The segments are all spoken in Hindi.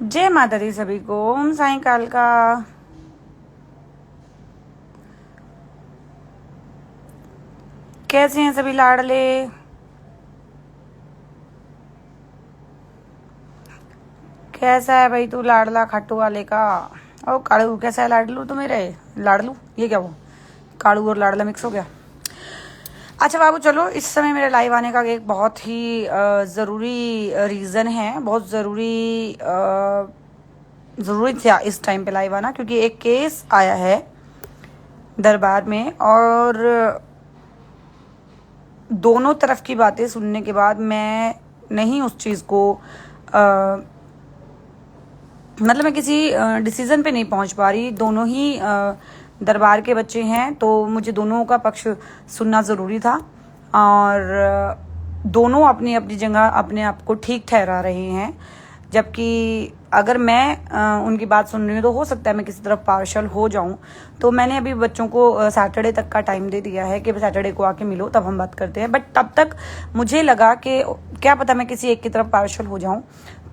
जय माता दी सभी को। ओम सायंकाल का। कैसे हैं सभी लाडले? कैसा है भाई तू लाडला खाटू वाले का? ओ काड़ू कैसा है लाडलू? तू मेरे लाडलू ये क्या हुआ? काड़ू और लाडला मिक्स हो गया। अच्छा बाबू चलो, इस समय मेरे लाइव आने का एक बहुत ही ज़रूरी रीज़न है, बहुत ज़रूरी था इस टाइम पे लाइव आना, क्योंकि एक केस आया है दरबार में और दोनों तरफ की बातें सुनने के बाद मैं नहीं उस चीज़ को मतलब मैं किसी डिसीज़न पे नहीं पहुंच पा रही। दोनों ही दरबार के बच्चे हैं तो मुझे दोनों का पक्ष सुनना ज़रूरी था और दोनों अपनी अपनी जगह अपने आप को ठीक ठहरा रहे हैं। जबकि अगर मैं उनकी बात सुन रही हूँ तो हो सकता है मैं किसी तरफ पार्शल हो जाऊँ। तो मैंने अभी बच्चों को सैटरडे तक का टाइम दे दिया है कि सैटरडे को आके मिलो तब हम बात करते हैं। बट तब तक मुझे लगा कि क्या पता मैं किसी एक की तरफ पार्शल हो जाऊँ।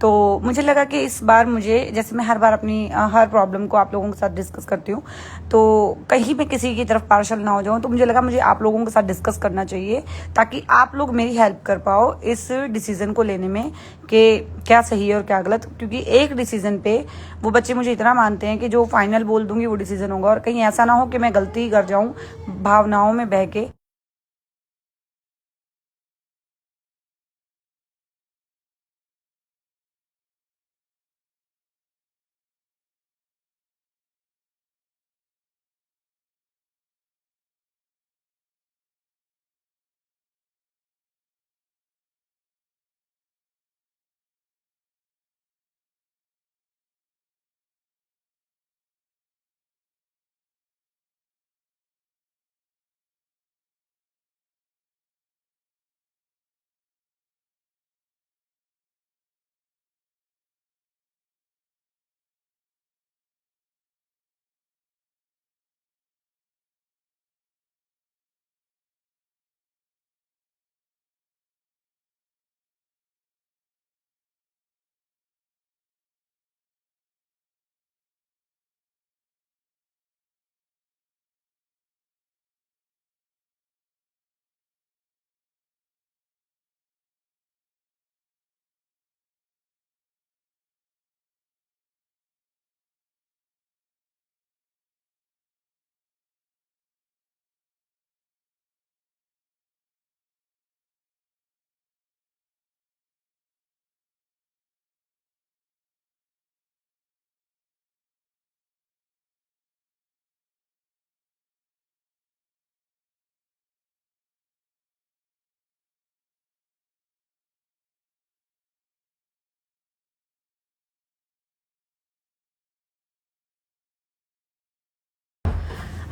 तो मुझे लगा कि इस बार मुझे, जैसे मैं हर बार अपनी हर प्रॉब्लम को आप लोगों के साथ डिस्कस करती हूँ, तो कहीं मैं किसी की तरफ पार्शल ना हो जाऊँ। तो मुझे लगा मुझे आप लोगों के साथ डिस्कस करना चाहिए ताकि आप लोग मेरी हेल्प कर पाओ इस डिसीजन को लेने में कि क्या सही है और क्या गलत। क्योंकि एक डिसीजन पे वो बच्चे मुझे इतना मानते हैं कि जो फाइनल बोल दूंगी वो डिसीजन होगा, और कहीं ऐसा ना हो कि मैं गलती कर जाऊँ भावनाओं में बह के।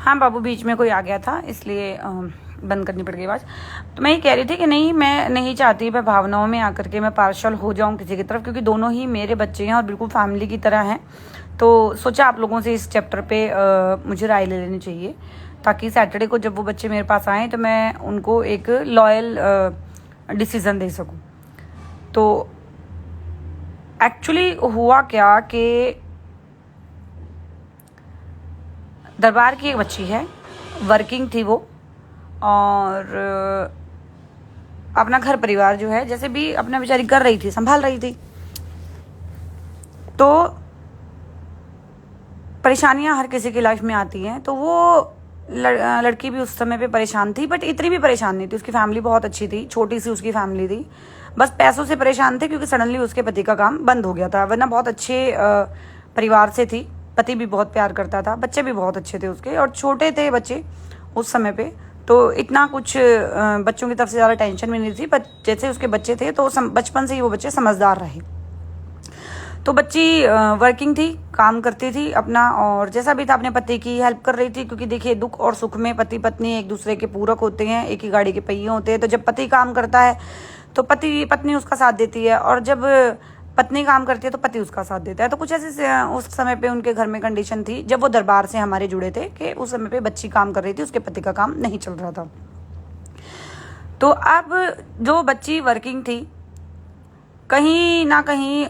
हाँ बाबू, बीच में कोई आ गया था इसलिए बंद करनी पड़ गई आवाज़। तो मैं ये कह रही थी कि नहीं, मैं नहीं चाहती मैं भावनाओं में आकर के मैं पार्शल हो जाऊं किसी की तरफ, क्योंकि दोनों ही मेरे बच्चे हैं और बिल्कुल फैमिली की तरह हैं। तो सोचा आप लोगों से इस चैप्टर पे मुझे राय ले लेनी चाहिए ताकि सैटरडे को जब वो बच्चे मेरे पास आएँ तो मैं उनको एक लॉयल डिसीज़न दे सकूँ। तो एक्चुअली हुआ क्या कि दरबार की एक बच्ची है, वर्किंग थी वो, और अपना घर परिवार जो है जैसे भी अपना बेचारी कर रही थी, संभाल रही थी। तो परेशानियां हर किसी की लाइफ में आती हैं, तो वो लड़की भी उस समय पे परेशान थी, बट इतनी भी परेशान नहीं थी। उसकी फैमिली बहुत अच्छी थी, छोटी सी उसकी फैमिली थी, बस पैसों से परेशान थे क्योंकि सडनली उसके पति का काम बंद हो गया था। वरना बहुत अच्छे परिवार से थी, पति भी बहुत प्यार करता था, बच्चे भी बहुत अच्छे थे उसके, और छोटे थे बच्चे उस समय पे। तो इतना कुछ बच्चों की तरफ से ज़्यादा टेंशन भी नहीं थी, बट जैसे उसके बच्चे थे तो बचपन से ही वो बच्चे समझदार रहे। तो बच्ची वर्किंग थी, काम करती थी अपना, और जैसा भी था अपने पति की हेल्प कर रही थी। क्योंकि देखिए, दुख और सुख में पति पत्नी एक दूसरे के पूरक होते हैं, एक ही गाड़ी के पहिए होते हैं। तो जब पति काम करता है तो पत्नी उसका साथ देती है, और जब पत्नी काम करती है तो पति उसका साथ देता है। तो कुछ ऐसे उस समय पे उनके घर में कंडीशन थी जब वो दरबार से हमारे जुड़े थे कि उस समय पे बच्ची काम कर रही थी, उसके पति का काम नहीं चल रहा था। तो अब जो बच्ची वर्किंग थी, कहीं ना कहीं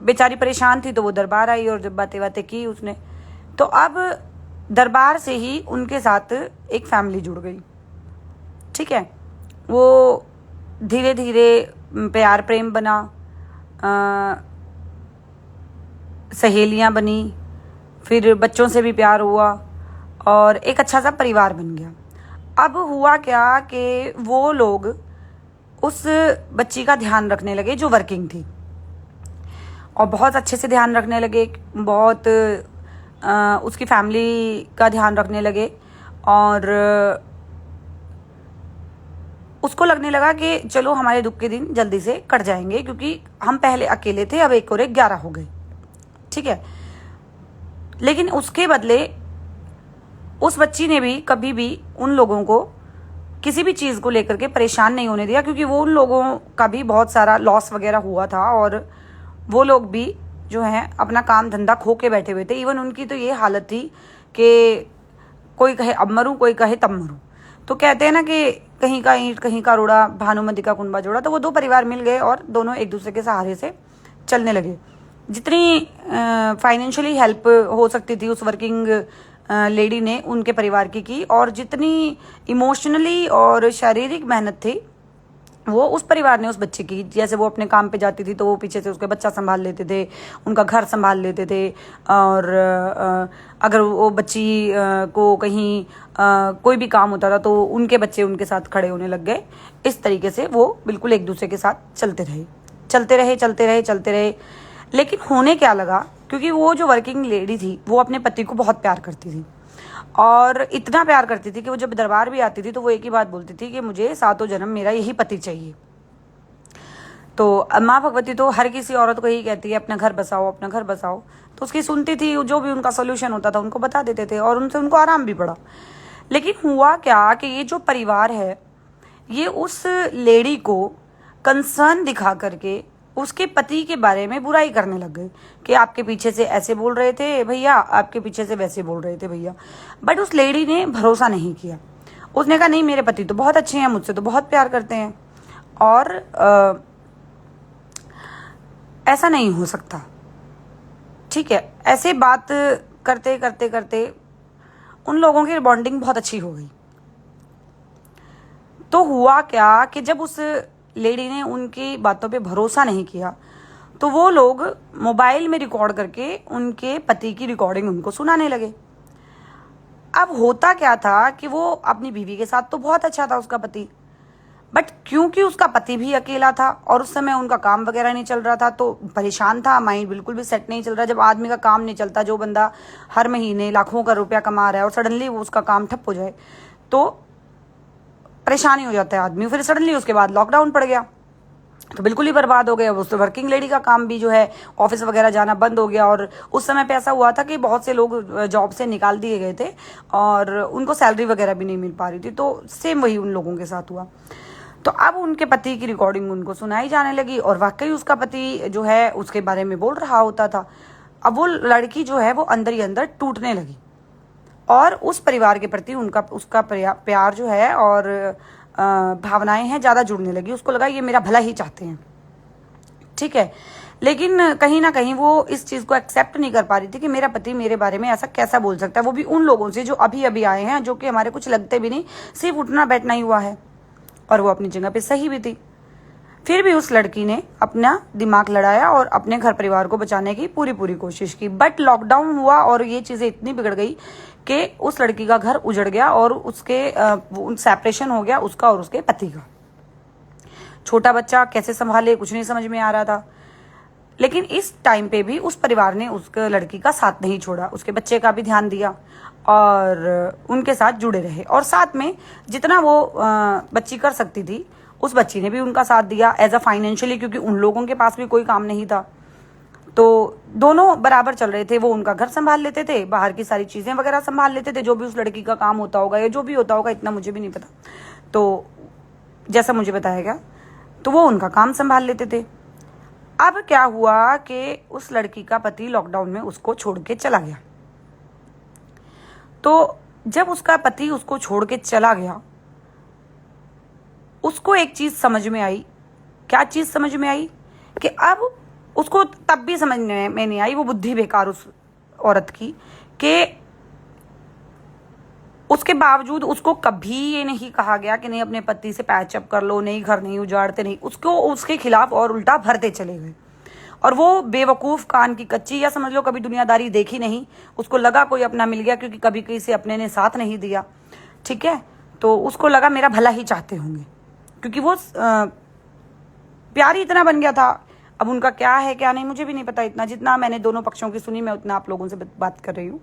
बेचारी परेशान थी, तो वो दरबार आई और जब बातें बातें की उसने, तो अब दरबार से ही उनके साथ एक फैमिली जुड़ गई। ठीक है, वो धीरे धीरे प्यार प्रेम बना, सहेलियां बनी, फिर बच्चों से भी प्यार हुआ और एक अच्छा सा परिवार बन गया। अब हुआ क्या कि वो लोग उस बच्ची का ध्यान रखने लगे जो वर्किंग थी, और बहुत अच्छे से ध्यान रखने लगे, बहुत उसकी फैमिली का ध्यान रखने लगे, और उसको लगने लगा कि चलो हमारे दुख के दिन जल्दी से कट जाएंगे, क्योंकि हम पहले अकेले थे, अब 1 और 1 11 हो गए। ठीक है, लेकिन उसके बदले उस बच्ची ने भी कभी भी उन लोगों को किसी भी चीज़ को लेकर के परेशान नहीं होने दिया, क्योंकि वो उन लोगों का भी बहुत सारा लॉस वगैरह हुआ था, और वो लोग भी जो है अपना काम धंधा खो के बैठे हुए थे। इवन उनकी तो ये हालत थी कि कोई कहे अब मरूं, कोई कहे तब मरूं। तो कहते हैं ना कि कहीं का ईंट कहीं का रोड़ा, भानुमति का कुंबा जोड़ा। तो वो 2 परिवार मिल गए और दोनों एक दूसरे के सहारे से चलने लगे। जितनी फाइनेंशियली हेल्प हो सकती थी उस वर्किंग लेडी ने उनके परिवार की, और जितनी इमोशनली और शारीरिक मेहनत थी वो उस परिवार ने उस बच्चे की। जैसे वो अपने काम पे जाती थी तो वो पीछे से उसके बच्चा संभाल लेते थे, उनका घर संभाल लेते थे, और अगर वो बच्ची को कहीं कोई भी काम होता था तो उनके बच्चे उनके साथ खड़े होने लग गए। इस तरीके से वो बिल्कुल एक दूसरे के साथ चलते रहे, चलते रहे, चलते रहे, चलते रहे। लेकिन होने क्या लगा, क्योंकि वो जो वर्किंग लेडी थी वो अपने पति को बहुत प्यार करती थी, और इतना प्यार करती थी कि वो जब दरबार भी आती थी तो वो एक ही बात बोलती थी कि मुझे 7 जन्म मेरा यही पति चाहिए। तो माँ भगवती तो हर किसी औरत को यही कहती है, अपना घर बसाओ, अपना घर बसाओ। तो उसकी सुनती थी, जो भी उनका सोल्यूशन होता था उनको बता देते थे, और उनसे उनको आराम भी पड़ा। लेकिन हुआ क्या कि ये जो परिवार है ये उस लेडी को कंसर्न दिखा करके उसके पति के बारे में बुराई करने लग गए कि आपके पीछे से ऐसे बोल रहे थे भैया, आपके पीछे से वैसे बोल रहे थे भैया। बट उस लेडी ने भरोसा नहीं किया। उसने कहा नहीं, मेरे पति तो बहुत अच्छे हैं, मुझसे तो बहुत प्यार करते हैं, और ऐसा नहीं हो सकता। ठीक है, ऐसे बात करते करते करते उन लोगों की बॉन्डिंग बहुत अच्छी हो गई। तो हुआ क्या कि जब उस लेडी ने उनकी बातों पे भरोसा नहीं किया तो वो लोग मोबाइल में रिकॉर्ड करके उनके पति की रिकॉर्डिंग उनको सुनाने लगे। अब होता क्या था कि वो अपनी बीवी के साथ तो बहुत अच्छा था उसका पति, बट क्योंकि उसका पति भी अकेला था और उस समय उनका काम वगैरह नहीं चल रहा था तो परेशान था, माइंड बिल्कुल भी सेट नहीं चल रहा। जब आदमी का काम नहीं चलता, जो बंदा हर महीने लाखों का रुपया कमा रहा है और सडनली वो उसका काम ठप हो जाए तो परेशानी हो जाता है आदमी। फिर सडनली उसके बाद लॉकडाउन पड़ गया तो बिल्कुल ही बर्बाद हो गया। उस वर्किंग लेडी का काम भी जो है ऑफिस वगैरह जाना बंद हो गया, और उस समय पे ऐसा हुआ था कि बहुत से लोग जॉब से निकाल दिए गए थे और उनको सैलरी वगैरह भी नहीं मिल पा रही थी। तो सेम वही उन लोगों के साथ हुआ। तो अब उनके पति की रिकॉर्डिंग उनको सुनाई जाने लगी और वाकई उसका पति जो है उसके बारे में बोल रहा होता था। अब वो लड़की जो है वो अंदर ही अंदर टूटने लगी और उस परिवार के प्रति उसका प्यार जो है और भावनाएं हैं ज़्यादा जुड़ने लगी। उसको लगा ये मेरा भला ही चाहते हैं, ठीक है। लेकिन कहीं ना कहीं वो इस चीज़ को एक्सेप्ट नहीं कर पा रही थी कि मेरा पति मेरे बारे में ऐसा कैसा बोल सकता है, वो भी उन लोगों से जो अभी अभी आए हैं, जो कि हमारे कुछ लगते भी नहीं, सिर्फ उठना बैठना ही हुआ है, और वो अपनी जगह पे सही भी थी। फिर भी उस लड़की ने अपना दिमाग लड़ाया और अपने घर परिवार को बचाने की पूरी कोशिश की। बट लॉकडाउन हुआ और ये चीज़ें इतनी बिगड़ गई कि उस लड़की का घर उजड़ गया और उसके सेपरेशन हो गया, उसका और उसके पति का। छोटा बच्चा कैसे संभाले कुछ नहीं समझ में आ रहा था। लेकिन इस टाइम पे भी उस परिवार ने उस लड़की का साथ नहीं छोड़ा, उसके बच्चे का भी ध्यान दिया और उनके साथ जुड़े रहे। और साथ में जितना वो बच्ची कर सकती थी उस बच्ची ने भी उनका साथ दिया एज अ फाइनेंशियली, क्योंकि उन लोगों के पास भी कोई काम नहीं था। तो दोनों बराबर चल रहे थे। वो उनका घर संभाल लेते थे, बाहर की सारी चीज़ें वगैरह संभाल लेते थे, जो भी उस लड़की का काम होता होगा या जो भी होता होगा, इतना मुझे भी नहीं पता। तो जैसा मुझे बताया गया तो वो उनका काम संभाल लेते थे। अब क्या हुआ कि उस लड़की का पति लॉकडाउन में उसको छोड़ के चला गया। तो जब उसका पति उसको छोड़ के चला गया, उसको एक चीज समझ में आई। क्या चीज समझ में आई? कि अब उसको तब भी समझ में नहीं आई, वो बुद्धि बेकार उस औरत की, कि उसके बावजूद उसको कभी ये नहीं कहा गया कि नहीं अपने पति से पैचअप कर लो, नहीं घर नहीं उजाड़ते, नहीं, उसको उसके खिलाफ और उल्टा भरते चले गए। और वो बेवकूफ कान की कच्ची, या समझ लो कभी दुनियादारी देखी नहीं, उसको लगा कोई अपना मिल गया, क्योंकि कभी किसी अपने ने साथ नहीं दिया, ठीक है, तो उसको लगा मेरा भला ही चाहते होंगे, क्योंकि वो प्यार ही इतना बन गया था। अब उनका क्या है क्या नहीं मुझे भी नहीं पता, इतना जितना मैंने दोनों पक्षों की सुनी मैं उतना आप लोगों से बात कर रही हूँ।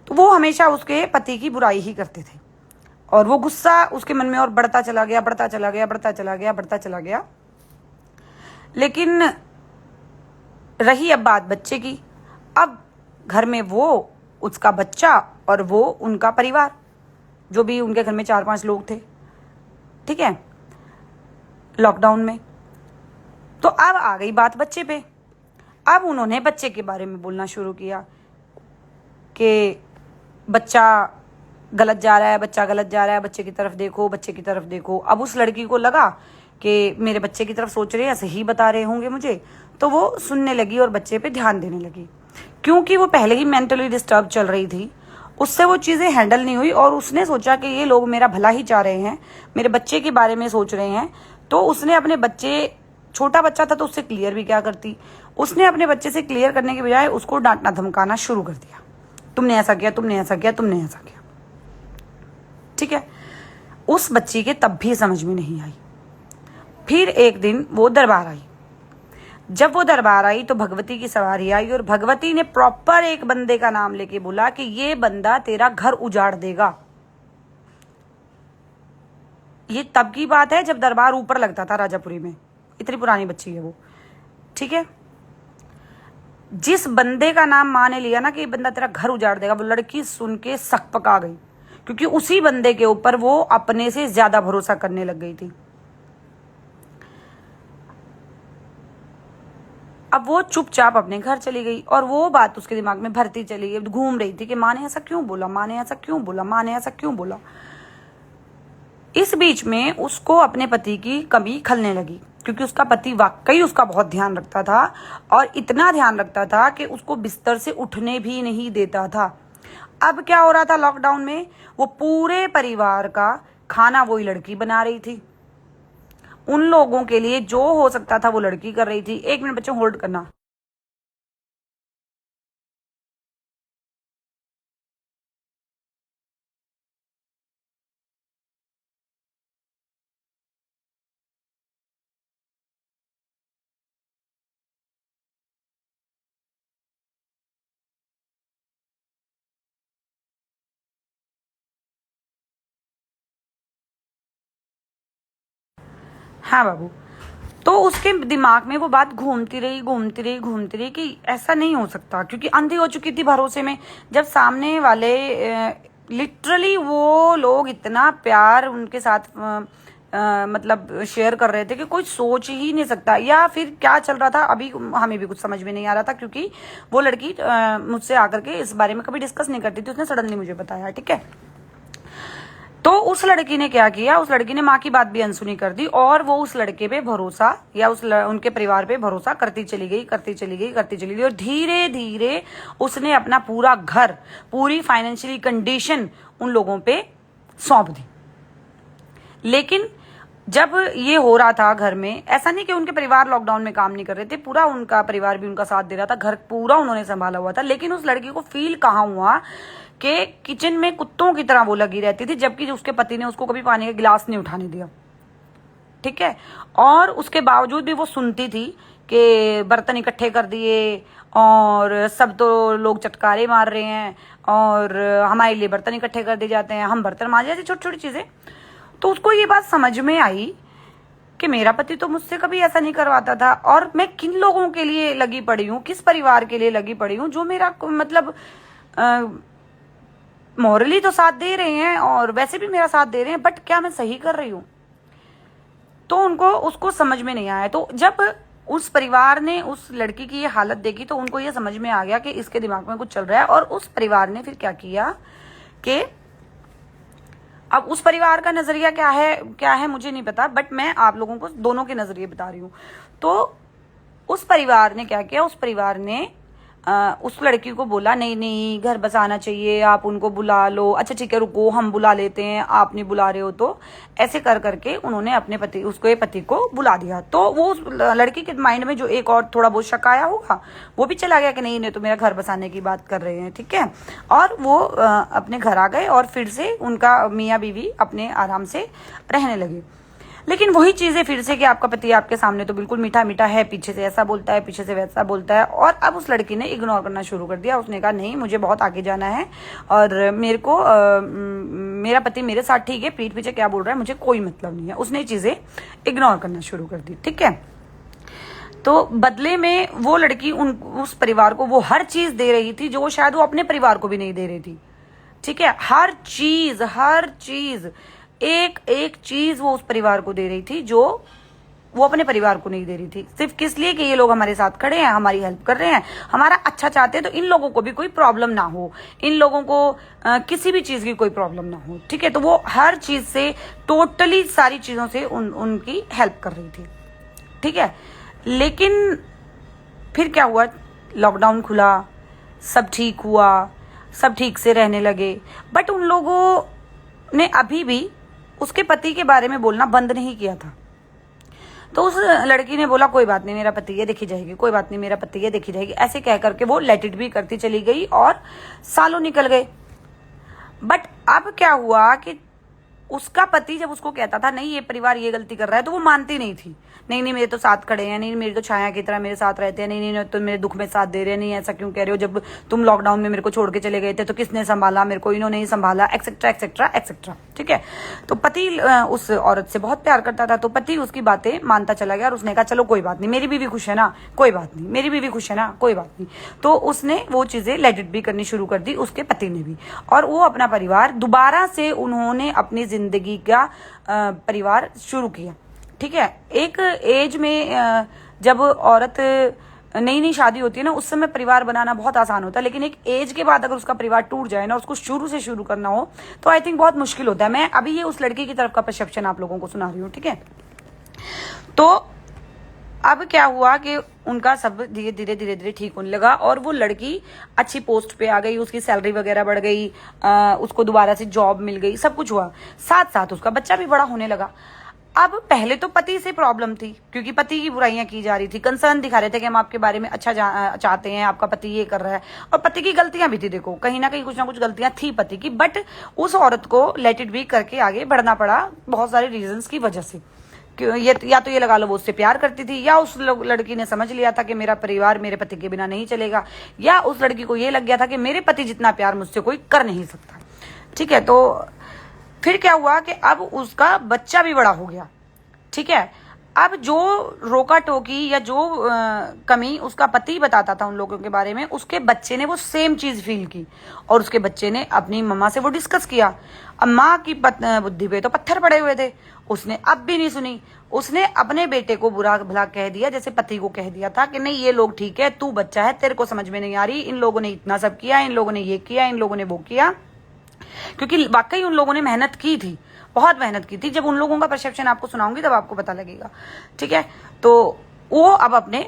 तो वो हमेशा उसके पति की बुराई ही करते थे, और वो गुस्सा उसके मन में और बढ़ता चला गया, बढ़ता चला गया, बढ़ता चला गया, बढ़ता चला गया। लेकिन रही अब बात बच्चे की, अब घर में वो, उसका बच्चा और वो उनका परिवार, जो भी उनके घर में 4-5 लोग थे, ठीक है, लॉकडाउन में। तो अब आ गई बात बच्चे पे। अब उन्होंने बच्चे के बारे में बोलना शुरू किया कि बच्चा गलत जा रहा है, बच्चा गलत जा रहा है, बच्चे की तरफ देखो, बच्चे की तरफ देखो। अब उस लड़की को लगा कि मेरे बच्चे की तरफ सोच रहे हैं, सही बता रहे होंगे मुझे, तो वो सुनने लगी और बच्चे पे ध्यान देने लगी। क्योंकि वो पहले ही मेंटली डिस्टर्ब चल रही थी, उससे वो चीज़ें हैंडल नहीं हुई, और उसने सोचा कि ये लोग मेरा भला ही चाह रहे हैं, मेरे बच्चे के बारे में सोच रहे हैं। तो उसने अपने बच्चे, छोटा बच्चा था तो उससे क्लियर भी क्या करती, उसने अपने बच्चे से क्लियर करने के बजाय उसको डांटना धमकाना शुरू कर दिया, तुमने ऐसा किया, तुमने ऐसा किया, तुमने ऐसा किया, ठीक है। उस बच्ची के तब भी समझ में नहीं आई। फिर एक दिन वो दरबार आई। जब वो दरबार आई तो भगवती की सवारी आई, और भगवती ने प्रॉपर एक बंदे का नाम लेके बोला कि ये बंदा तेरा घर उजाड़ देगा। ये तब की बात है जब दरबार ऊपर लगता था राजापुरी में, इतनी पुरानी बच्ची है वो, ठीक है। जिस बंदे का नाम माँ ने लिया ना कि ये बंदा तेरा घर उजाड़ देगा, वो लड़की सुन के सक पका गई, क्योंकि उसी बंदे के ऊपर वो अपने से ज्यादा भरोसा करने लग गई थी। अब वो चुपचाप अपने घर चली गई, और वो बात उसके दिमाग में भरती चली गई, घूम रही थी कि माँ ने ऐसा क्यों बोला, माँ ने ऐसा क्यों बोला, माँ ने ऐसा क्यों बोला। इस बीच में उसको अपने पति की कमी खलने लगी, क्योंकि उसका पति वाकई उसका बहुत ध्यान रखता था, और इतना ध्यान रखता था कि उसको बिस्तर से उठने भी नहीं देता था। अब क्या हो रहा था लॉकडाउन में, वो पूरे परिवार का खाना वही लड़की बना रही थी। उन लोगों के लिए जो हो सकता था वो लड़की कर रही थी। 1 मिनट बच्चों, होल्ड करना। हाँ बाबू। तो उसके दिमाग में वो बात घूमती रही, घूमती रही, घूमती रही कि ऐसा नहीं हो सकता, क्योंकि अंधी हो चुकी थी भरोसे में। जब सामने वाले लिटरली वो लोग इतना प्यार उनके साथ मतलब शेयर कर रहे थे कि कोई सोच ही नहीं सकता, या फिर क्या चल रहा था अभी हमें भी कुछ समझ में नहीं आ रहा था, क्योंकि वो लड़की मुझसे आकर के इस बारे में कभी डिस्कस नहीं करती थी, उसने सडनली मुझे बताया, ठीक है। तो उस लड़की ने क्या किया, उस लड़की ने माँ की बात भी अनसुनी कर दी, और वो उस लड़के पे भरोसा, या उनके परिवार पे भरोसा करती चली गई, करती चली गई, करती चली गई, और धीरे धीरे उसने अपना पूरा घर, पूरी फाइनेंशियली कंडीशन उन लोगों पे सौंप दी। लेकिन जब ये हो रहा था घर में, ऐसा नहीं कि उनके परिवार लॉकडाउन में काम नहीं कर रहे थे, पूरा उनका परिवार भी उनका साथ दे रहा था, घर पूरा उन्होंने संभाला हुआ था। लेकिन उस लड़की को फील कहाँ हुआ कि किचन में कुत्तों की तरह वो लगी रहती थी, जबकि उसके पति ने उसको कभी पानी का गिलास नहीं उठाने दिया, ठीक है। और उसके बावजूद भी वो सुनती थी कि बर्तन इकट्ठे कर दिए, और सब तो लोग चटकारे मार रहे हैं, और हमारे लिए बर्तन इकट्ठे कर दिए जाते हैं, हम बर्तन मांजे, ऐसी छोटी छोटी चीजें। तो उसको ये बात समझ में आई कि मेरा पति तो मुझसे कभी ऐसा नहीं करवाता था, और मैं किन लोगों के लिए लगी पड़ी हूँ, किस परिवार के लिए लगी पड़ी हूँ, जो मेरा मतलब मॉरली तो साथ दे रहे हैं और वैसे भी मेरा साथ दे रहे हैं, बट क्या मैं सही कर रही हूँ। तो उसको समझ में नहीं आया। तो जब उस परिवार ने उस लड़की की ये हालत देखी तो उनको ये समझ में आ गया कि इसके दिमाग में कुछ चल रहा है, और उस परिवार ने फिर क्या किया कि अब उस परिवार का नजरिया क्या है मुझे नहीं पता, बट मैं आप लोगों को दोनों के नजरिए बता रही हूँ। तो उस परिवार ने क्या किया, उस परिवार ने उस लड़की को बोला नहीं नहीं घर बसाना चाहिए, आप उनको बुला लो, अच्छा ठीक है रुको हम बुला लेते हैं, आप नहीं बुला रहे हो तो। ऐसे कर करके उन्होंने अपने पति उसको पति को बुला दिया। तो वो उस लड़की के माइंड में जो एक और थोड़ा बहुत शक आया होगा वो भी चला गया कि नहीं नहीं तो मेरा घर बसाने की बात कर रहे हैं, ठीक है। और वो अपने घर आ गए और फिर से उनका मियाँ बीवी अपने आराम से रहने लगे। लेकिन वही चीजें फिर से कि आपका पति आपके सामने तो बिल्कुल मीठा मीठा है, पीछे से ऐसा बोलता है, पीछे से वैसा बोलता है। और अब उस लड़की ने इग्नोर करना शुरू कर दिया। उसने कहा नहीं मुझे बहुत आगे जाना है और मेरे को मेरा पति मेरे साथ ठीक है, पीठ पीछे क्या बोल रहा है मुझे कोई मतलब नहीं है। उसने चीजें इग्नोर करना शुरू कर दी, ठीक है। तो बदले में वो लड़की उस परिवार को वो हर चीज दे रही थी जो शायद वो अपने परिवार को भी नहीं दे रही थी, ठीक है। हर चीज एक एक चीज वो उस परिवार को दे रही थी जो वो अपने परिवार को नहीं दे रही थी। सिर्फ किस लिए कि ये लोग हमारे साथ खड़े हैं, हमारी हेल्प कर रहे हैं, हमारा अच्छा चाहते हैं, तो इन लोगों को भी कोई प्रॉब्लम ना हो, इन लोगों को किसी भी चीज की कोई प्रॉब्लम ना हो, ठीक है। तो वो हर चीज से टोटली सारी चीजों से उनकी हेल्प कर रही थी, ठीक है। लेकिन फिर क्या हुआ, लॉकडाउन खुला, सब ठीक हुआ, सब ठीक से रहने लगे। बट उन लोगों ने अभी भी उसके पति के बारे में बोलना बंद नहीं किया था। तो उस लड़की ने बोला कोई बात नहीं मेरा पति ये देखी जाएगी, कोई बात नहीं मेरा पति ये देखी जाएगी, ऐसे कह करके वो लेट इट भी करती चली गई और सालों निकल गए। बट अब क्या हुआ कि उसका पति जब उसको कहता था नहीं ये परिवार ये गलती कर रहा है तो वो मानती नहीं थी। नहीं नहीं मेरे तो साथ खड़े हैं, नहीं मेरी तो छाया की तरह मेरे साथ रहते हैं, नहीं नहीं तो मेरे दुख में साथ दे रहे हैं, नहीं ऐसा क्यों कह रहे हो, जब तुम लॉकडाउन में मेरे को छोड़ के चले गए थे तो किसने संभाला मेरे को, इन्होंने ही संभाला, एक्सेट्रा एक्सेट्रा एक्सेट्रा, ठीक है। तो पति उस औरत से बहुत प्यार करता था, तो पति उसकी बातें मानता चला गया और उसने कहा चलो कोई बात नहीं मेरी बीवी खुश है ना, कोई बात नहीं मेरी बीवी खुश है ना, कोई बात नहीं। तो उसने वो चीजें लेट इट भी करनी शुरू कर दी, उसके पति ने भी। और वो अपना परिवार दोबारा से उन्होंने अपनी जिंदगी का परिवार शुरू किया, ठीक है। एक एज में जब औरत नई नई शादी होती है ना उस समय परिवार बनाना बहुत आसान होता है, लेकिन एक एज के बाद अगर उसका परिवार टूट जाए ना, उसको शुरू से शुरू करना हो तो आई थिंक बहुत मुश्किल होता है। मैं अभी ये उस लड़की की तरफ का परसेप्शन आप लोगों को सुना रही हूँ, ठीक है। तो अब क्या हुआ कि उनका सब धीरे धीरे धीरे धीरे ठीक होने लगा और वो लड़की अच्छी पोस्ट पे आ गई, उसकी सैलरी वगैरह बढ़ गई, उसको दोबारा से जॉब मिल गई, सब कुछ हुआ। साथ साथ उसका बच्चा भी बड़ा होने लगा। अब पहले तो पति से प्रॉब्लम थी क्योंकि पति की बुराइयां की जा रही थी, कंसर्न दिखा रहे थे कि हम आपके बारे में अच्छा चाहते हैं, आपका पति ये कर रहा है। और पति की गलतियां भी थी, देखो कहीं ना कहीं कुछ ना कुछ गलतियां थी पति की, बट उस औरत को लेट इट बी करके आगे बढ़ना पड़ा बहुत सारे रीजंस की वजह से। या तो ये लगा लो वो उससे प्यार करती थी, या उस लड़की ने समझ लिया था कि मेरा परिवार मेरे पति के बिना नहीं चलेगा, या उस लड़की को ये लग गया था कि मेरे पति जितना प्यार मुझसे कोई कर नहीं सकता, ठीक है। तो फिर क्या हुआ कि अब उसका बच्चा भी बड़ा हो गया, ठीक है। अब जो रोका टोकी या जो कमी उसका पति बताता था उन लोगों के बारे में, उसके बच्चे ने वो सेम चीज फील की और उसके बच्चे ने अपनी मम्मा से वो डिस्कस किया। अब माँ की बुद्धि पे तो पत्थर पड़े हुए थे, उसने अब भी नहीं सुनी। उसने अपने बेटे को बुरा भला कह दिया, जैसे पति को कह दिया था कि नहीं ये लोग ठीक है, तू बच्चा है, तेरे को समझ में नहीं आ रही, इन लोगों ने इतना सब किया, इन लोगों ने ये किया, इन लोगों ने वो किया। क्योंकि वाकई उन लोगों ने मेहनत की थी, बहुत मेहनत की थी। जब उन लोगों का परसेप्शन आपको सुनाऊंगी तब आपको पता लगेगा, ठीक है। तो वो अब अपने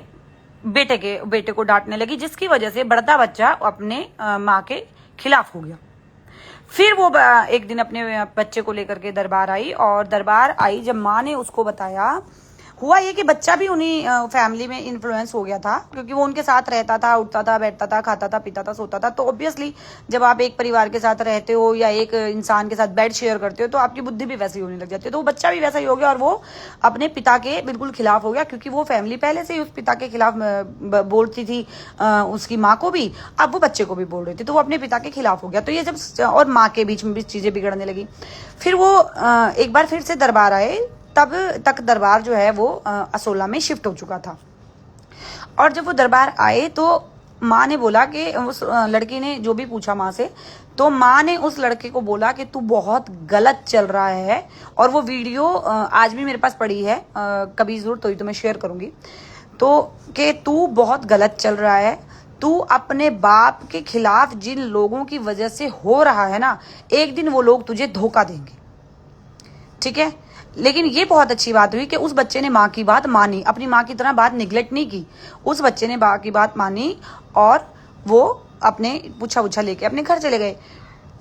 बेटे को डांटने लगी, जिसकी वजह से बढ़ता बच्चा अपने माँ के खिलाफ हो गया। फिर वो एक दिन अपने बच्चे को लेकर के दरबार आई, और दरबार आई जब माँ ने उसको बताया, हुआ ये कि बच्चा भी उन्हीं फैमिली में इन्फ्लुएंस हो गया था, क्योंकि वो उनके साथ रहता था, उठता था, बैठता था, खाता था, पीता था, सोता था। तो ऑब्वियसली जब आप एक परिवार के साथ रहते हो या एक इंसान के साथ बेड शेयर करते हो तो आपकी बुद्धि भी वैसी होने लग जाती है। तो वो बच्चा भी वैसा ही हो गया और वो अपने पिता के बिल्कुल खिलाफ हो गया, क्योंकि वो फैमिली पहले से ही उस पिता के खिलाफ बोलती थी, उसकी माँ को भी, अब वो बच्चे को भी बोल रही थी, तो वो अपने पिता के खिलाफ हो गया। तो ये जब और माँ के बीच में भी चीजें बिगड़ने लगी। फिर वो एक बार फिर से दरबार आए, तब तक दरबार जो है वो असोला में शिफ्ट हो चुका था। और जब वो दरबार आए तो माँ ने बोला कि उस लड़की ने जो भी पूछा माँ से, तो माँ ने उस लड़के को बोला कि तू बहुत गलत चल रहा है। और वो वीडियो आज भी मेरे पास पड़ी है, कभी जरूरत हुई तो मैं शेयर करूंगी। तो कि तू बहुत गलत चल रहा है, तू अपने बाप के खिलाफ जिन लोगों की वजह से हो रहा है ना, एक दिन वो लोग तुझे धोखा देंगे, ठीक है। लेकिन ये बहुत अच्छी बात हुई कि उस बच्चे ने माँ की बात मानी, अपनी माँ की तरह बात निगलेक्ट नहीं की। उस बच्चे ने माँ की बात मानी और वो अपने पूछा पूछा लेके अपने घर चले गए।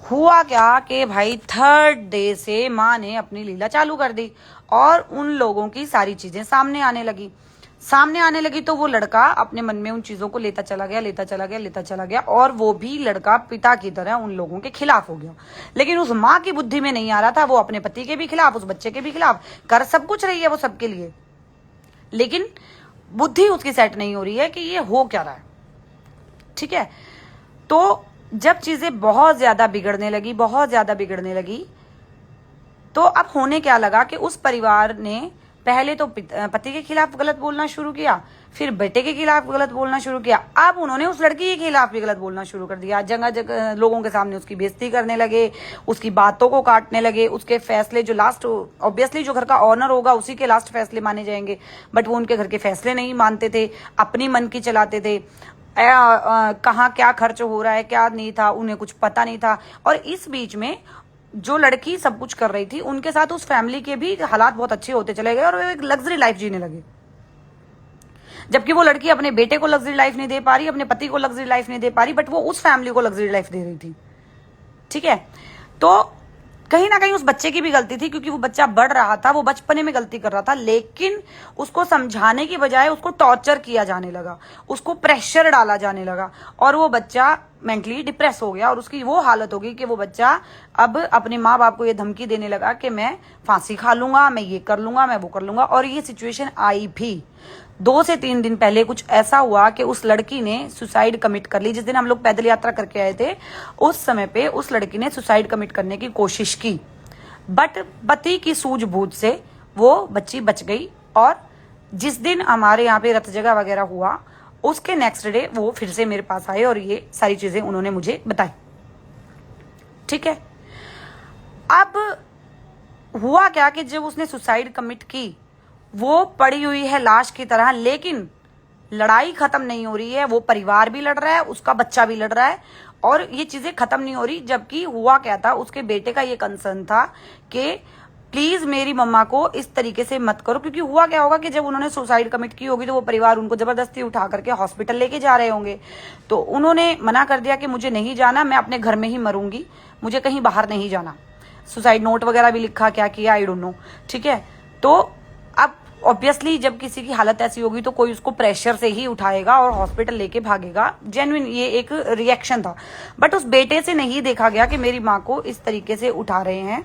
हुआ क्या कि भाई थर्ड डे से माँ ने अपनी लीला चालू कर दी और उन लोगों की सारी चीजें सामने आने लगी तो वो लड़का अपने मन में उन चीजों को लेता चला गया और वो भी लड़का पिता की तरह उन लोगों के खिलाफ हो गया। लेकिन उस माँ की बुद्धि में नहीं आ रहा था, वो अपने पति के भी खिलाफ, उस बच्चे के भी खिलाफ कर सब कुछ रही है वो सबके लिए, लेकिन बुद्धि उसकी सेट नहीं हो रही है कि ये हो क्या रहा है। ठीक है, तो जब चीजें बहुत ज्यादा बिगड़ने लगी तो अब होने क्या लगा कि उस परिवार ने पहले तो पति के खिलाफ गलत बोलना शुरू किया, फिर बेटे के खिलाफ गलत बोलना शुरू किया, अब उन्होंने उस लड़की के खिलाफ भी गलत बोलना शुरू कर दिया। जगह जगह लोगों के सामने उसकी बेइज्जती करने लगे, उसकी बातों को काटने लगे, उसके फैसले जो लास्ट, ऑब्वियसली जो घर का ऑनर होगा उसी के लास्ट फैसले माने जाएंगे, बट वो उनके घर के फैसले नहीं मानते थे, अपनी मन की चलाते थे। कहाँ क्या खर्च हो रहा है क्या नहीं था उन्हें कुछ पता नहीं था। और इस बीच में जो लड़की सब कुछ कर रही थी उनके साथ उस फैमिली के भी हालात बहुत अच्छे होते चले गए और वो एक लग्जरी लाइफ जीने लगे, जबकि वो लड़की अपने बेटे को लग्जरी लाइफ नहीं दे पा रही, अपने पति को लग्जरी लाइफ नहीं दे पा रही, बट वो उस फैमिली को लग्जरी लाइफ दे रही थी। ठीक है, तो कहीं ना कहीं उस बच्चे की भी गलती थी क्योंकि वो बच्चा बढ़ रहा था, वो बचपने में गलती कर रहा था, लेकिन उसको समझाने की बजाय उसको टॉर्चर किया जाने लगा, उसको प्रेशर डाला जाने लगा और वो बच्चा मेंटली डिप्रेस हो गया और उसकी वो हालत हो गई कि वो बच्चा अब अपने माँ बाप को ये धमकी देने लगा कि मैं फांसी खा लूंगा, मैं ये कर लूंगा, मैं वो कर लूंगा। और ये सिचुएशन आई भी 2 से 3 दिन पहले कुछ ऐसा हुआ कि उस लड़की ने सुसाइड कमिट कर ली। जिस दिन हम लोग पैदल यात्रा करके आए थे उस समय पे उस लड़की ने सुसाइड कमिट करने की कोशिश की, बट पति की सूझबूझ से वो बच्ची बच गई। और जिस दिन हमारे यहाँ पे रथ जगह वगैरह हुआ उसके नेक्स्ट डे वो फिर से मेरे पास आए और ये सारी चीजें उन्होंने मुझे बताई। ठीक है, अब हुआ क्या कि जब उसने सुसाइड कमिट की वो पड़ी हुई है लाश की तरह, लेकिन लड़ाई खत्म नहीं हो रही है, वो परिवार भी लड़ रहा है, उसका बच्चा भी लड़ रहा है और ये चीजें खत्म नहीं हो रही। जबकि हुआ क्या था, उसके बेटे का ये कंसर्न था कि प्लीज मेरी मम्मा को इस तरीके से मत करो, क्योंकि हुआ क्या होगा कि जब उन्होंने सुसाइड कमिट की होगी तो वो परिवार उनको जबरदस्ती उठा करके हॉस्पिटल लेके जा रहे होंगे, तो उन्होंने मना कर दिया कि मुझे नहीं जाना, मैं अपने घर में ही मरूंगी, मुझे कहीं बाहर नहीं जाना। सुसाइड नोट वगैरह भी लिखा, क्या किया आई डोंट नो। ठीक है, तो अब ऑब्वियसली जब किसी की हालत ऐसी होगी तो कोई उसको प्रेशर से ही उठाएगा और हॉस्पिटल लेके भागेगा। जेन्युइन ये एक रिएक्शन था, बट उस बेटे से नहीं देखा गया कि मेरी माँ को इस तरीके से उठा रहे हैं।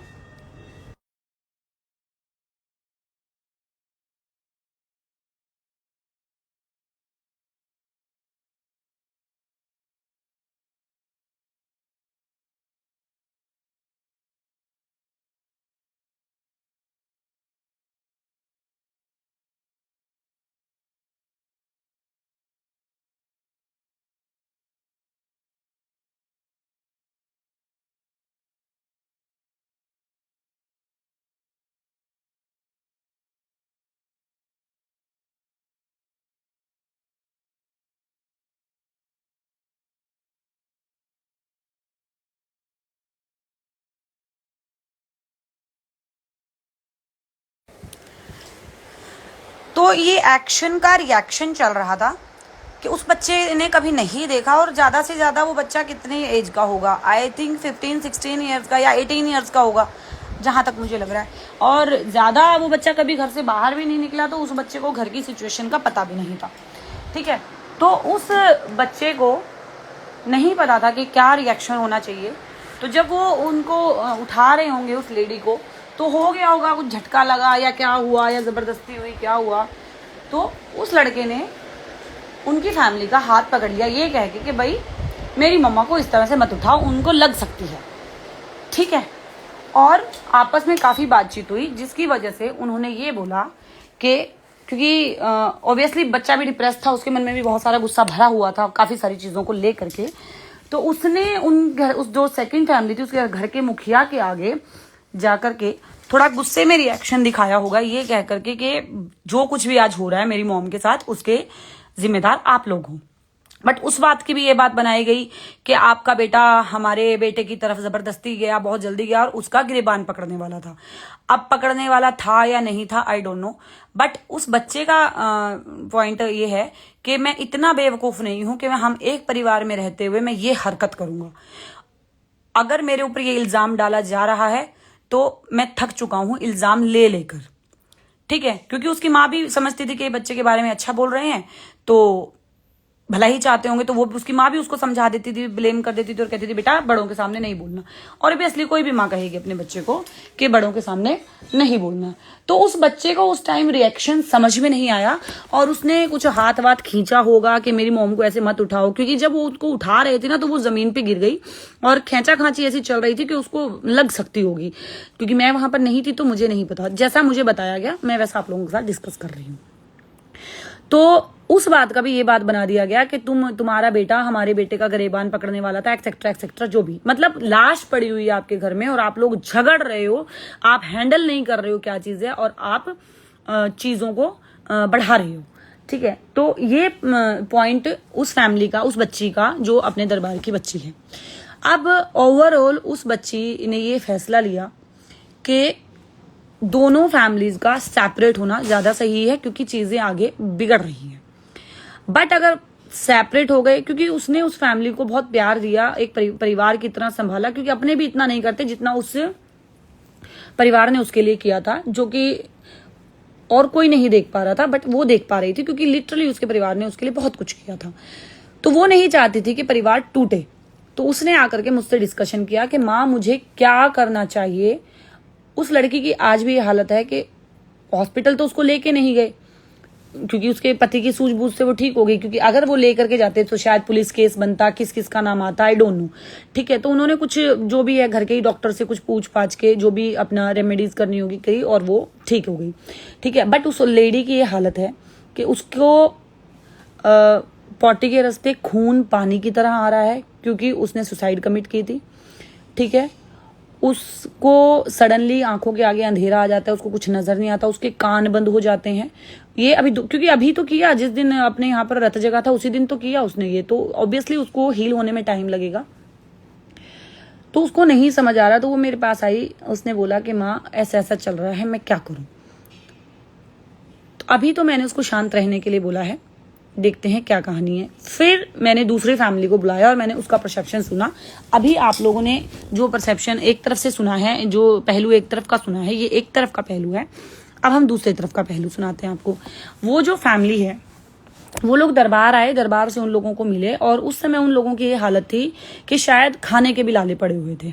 तो ये एक्शन का रिएक्शन चल रहा था कि उस बच्चे ने कभी नहीं देखा, और ज्यादा से ज्यादा वो बच्चा कितने एज का होगा, आई थिंक 15-16 ईयर्स का या 18 ईयर्स का होगा जहां तक मुझे लग रहा है। और ज्यादा वो बच्चा कभी घर से बाहर भी नहीं निकला, तो उस बच्चे को घर की सिचुएशन का पता भी नहीं था। ठीक है, तो उस बच्चे को नहीं पता था कि क्या रिएक्शन होना चाहिए। तो जब वो उनको उठा रहे होंगे उस लेडी को, तो हो गया होगा कुछ झटका लगा या क्या हुआ या जबरदस्ती हुई क्या हुआ, तो उस लड़के ने उनकी फैमिली का हाथ पकड़ लिया ये कह के कि भाई मेरी मम्मा को इस तरह से मत उठाओ, उनको लग सकती है। ठीक है, और आपस में काफी बातचीत हुई जिसकी वजह से उन्होंने ये बोला कि क्योंकि ऑब्वियसली बच्चा भी डिप्रेस था, उसके मन में भी बहुत सारा गुस्सा भरा हुआ था काफी सारी चीजों को लेकर के, तो उसने उस जो सेकंड फैमिली थी उसके घर के मुखिया के आगे जाकर के थोड़ा गुस्से में रिएक्शन दिखाया होगा ये कह करके कि जो कुछ भी आज हो रहा है मेरी मॉम के साथ उसके जिम्मेदार आप लोग हो। बट उस बात की भी ये बात बनाई गई कि आपका बेटा हमारे बेटे की तरफ जबरदस्ती गया, बहुत जल्दी गया और उसका गिरेबान पकड़ने वाला था। अब पकड़ने वाला था या नहीं था, आई डोंट नो, बट उस बच्चे का पॉइंट ये है कि मैं इतना बेवकूफ नहीं हूं कि हम एक परिवार में रहते हुए मैं ये हरकत करूंगा। अगर मेरे ऊपर ये इल्जाम डाला जा रहा है तो मैं थक चुका हूं इल्जाम ले लेकर, ठीक है, क्योंकि उसकी माँ भी समझती थी कि बच्चे के बारे में अच्छा बोल रहे हैं तो भला ही चाहते होंगे, तो वो उसकी माँ भी उसको समझा देती थी, ब्लेम कर देती थी और कहती थी बेटा बड़ों के सामने नहीं बोलना। और ऑब्वियसली कोई भी माँ कहेगी अपने बच्चे को कि बड़ों के सामने नहीं बोलना। तो उस बच्चे को उस टाइम रिएक्शन समझ में नहीं आया और उसने कुछ हाथ वाथ खींचा होगा कि मेरी मॉम को ऐसे मत उठाओ, क्योंकि जब वो उसको उठा रहे थे ना तो वो जमीन पे गिर गई और खेचा खांची ऐसी चल रही थी कि उसको लग सकती होगी। क्योंकि मैं वहां पर नहीं थी तो मुझे नहीं पता, जैसा मुझे बताया गया मैं वैसा आप लोगों के साथ डिस्कस कर रही हूँ। तो उस बात का भी ये बात बना दिया गया कि तुम्हारा बेटा हमारे बेटे का गिरेबान पकड़ने वाला था, एक्सेट्रा एक्सेट्रा, जो भी, मतलब लाश पड़ी हुई है आपके घर में और आप लोग झगड़ रहे हो, आप हैंडल नहीं कर रहे हो क्या चीज है और आप चीजों को बढ़ा रहे हो, ठीक है। तो ये पॉइंट उस फैमिली का, उस बच्ची का जो अपने दरबार की बच्ची है। अब ओवरऑल उस बच्ची ने ये फैसला लिया कि दोनों फैमिलीज का सेपरेट होना ज्यादा सही है क्योंकि चीजें आगे बिगड़ रही हैं। बट अगर सेपरेट हो गए, क्योंकि उसने उस फैमिली को बहुत प्यार दिया, एक परिवार की तरह संभाला, क्योंकि अपने भी इतना नहीं करते जितना उस परिवार ने उसके लिए किया था, जो कि और कोई नहीं देख पा रहा था बट वो देख पा रही थी, क्योंकि लिटरली उसके परिवार ने उसके लिए बहुत कुछ किया था। तो वो नहीं चाहती थी कि परिवार टूटे। तो उसने आकर के मुझसे डिस्कशन किया कि माँ मुझे क्या करना चाहिए। उस लड़की की आज भी ये हालत है कि हॉस्पिटल तो उसको लेके नहीं गए क्योंकि उसके पति की सूझबूझ से वो ठीक हो गई, क्योंकि अगर वो लेकर के जाते तो शायद पुलिस केस बनता, किस किस का नाम आता, आई डोंट नो, ठीक है। तो उन्होंने कुछ जो भी है घर के ही डॉक्टर से कुछ पूछ पाछ के जो भी अपना रेमेडीज करनी होगी करी और वो ठीक हो गई, ठीक है। बट उस लेडी की ये हालत है कि उसको पॉटी के रास्ते खून पानी की तरह आ रहा है क्योंकि उसने सुसाइड कमिट की थी, ठीक है। उसको सडनली आंखों के आगे अंधेरा आ जाता है, उसको कुछ नजर नहीं आता, उसके कान बंद हो जाते हैं। ये अभी क्योंकि अभी तो किया, जिस दिन अपने यहाँ पर रथ जगह था उसी दिन तो किया उसने ये, तो ऑब्वियसली उसको हील होने में टाइम लगेगा। तो उसको नहीं समझ आ रहा, तो वो मेरे पास आई, उसने बोला कि माँ ऐसा ऐसा चल रहा है, मैं क्या करूं। तो अभी तो मैंने उसको शांत रहने के लिए बोला है, देखते हैं क्या कहानी है। फिर मैंने दूसरी फैमिली को बुलाया और मैंने उसका परसेप्शन सुना। अभी आप लोगों ने जो परसेप्शन एक तरफ से सुना है, जो पहलू एक तरफ का सुना है, ये एक तरफ का पहलू है। अब हम दूसरी तरफ का पहलू सुनाते हैं आपको। वो जो फैमिली है, वो लोग दरबार आए, दरबार से उन लोगों को मिले और उस समय उन लोगों की ये हालत थी कि शायद खाने के भी लाले पड़े हुए थे,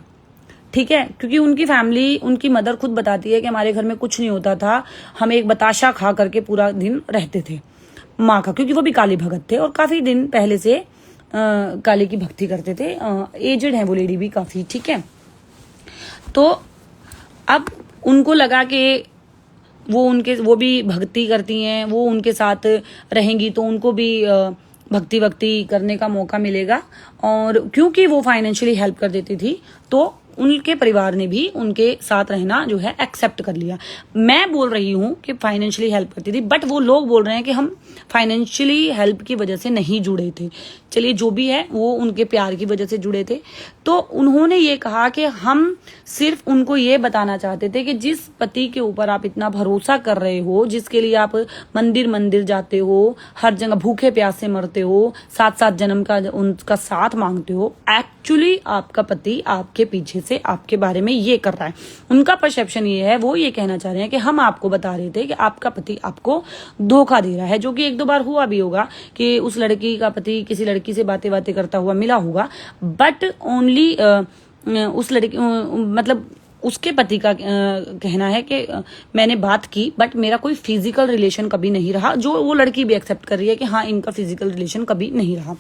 ठीक है। क्योंकि उनकी फैमिली, उनकी मदर खुद बताती है कि हमारे घर में कुछ नहीं होता था, हम एक बताशा खा करके पूरा दिन रहते थे माँ का, क्योंकि वो भी काली भगत थे और काफी दिन पहले से काली की भक्ति करते थे। एजेड है वो लेडी भी काफी, ठीक है। तो अब उनको लगा कि वो भी भक्ति करती हैं, वो उनके साथ रहेंगी तो उनको भी भक्ति करने का मौका मिलेगा। और क्योंकि वो फाइनेंशियली हेल्प कर देती थी तो उनके परिवार ने भी उनके साथ रहना जो है एक्सेप्ट कर लिया। मैं बोल रही हूं कि फाइनेंशियली हेल्प करती थी, बट वो लोग बोल रहे हैं कि हम फाइनेंशियली हेल्प की वजह से नहीं जुड़े थे। चलिए जो भी है, वो उनके प्यार की वजह से जुड़े थे। तो उन्होंने ये कहा कि हम सिर्फ उनको ये बताना चाहते थे कि जिस पति के ऊपर आप इतना भरोसा कर रहे हो, जिसके लिए आप मंदिर मंदिर जाते हो, हर जगह भूखे प्यासे मरते हो, 7-7 जन्म का उनका साथ मांगते हो, एक्चुअली आपका पति आपके पीछे से आपके बारे में ये कर रहा है। उनका परसेप्शन ये है, वो ये कहना चाह रहे हैं कि हम आपको बता रहे थे कि आपका पति आपको धोखा दे रहा है, जो कि 1-2 बार हुआ भी होगा कि उस लड़की का पति किसी लड़की से बातें करता हुआ मिला होगा, बट ओनली उस लड़की मतलब उसके पति का कहना है कि मैंने बात की बट मेरा कोई फिजिकल रिलेशन कभी नहीं रहा, जो वो लड़की भी एक्सेप्ट कर रही है कि हाँ इनका फिजिकल रिलेशन कभी नहीं रहा।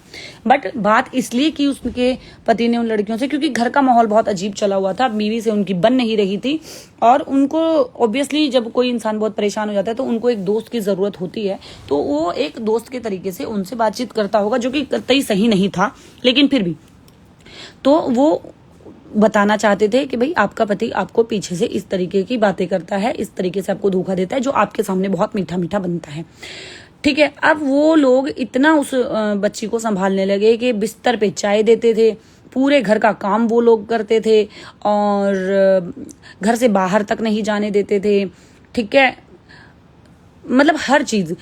बट बात इसलिए की उसके पति ने उन लड़कियों से, क्योंकि घर का माहौल बहुत अजीब चला हुआ था, बीवी से उनकी बन नहीं रही थी और उनको ऑब्वियसली जब कोई इंसान बहुत परेशान हो जाता है तो उनको एक दोस्त की जरूरत होती है, तो वो एक दोस्त के तरीके से उनसे बातचीत करता होगा, जो कि कतई सही नहीं था, लेकिन फिर भी तो वो बताना चाहते थे कि भाई आपका पति आपको पीछे से इस तरीके की बातें करता है, इस तरीके से आपको धोखा देता है, जो आपके सामने बहुत मीठा मीठा बनता है। ठीक है। अब वो लोग इतना उस बच्ची को संभालने लगे कि बिस्तर पे चाय देते थे, पूरे घर का काम वो लोग करते थे, और घर से बाहर तक नहीं जाने देते थे। ठीक है, मतलब हर चीज,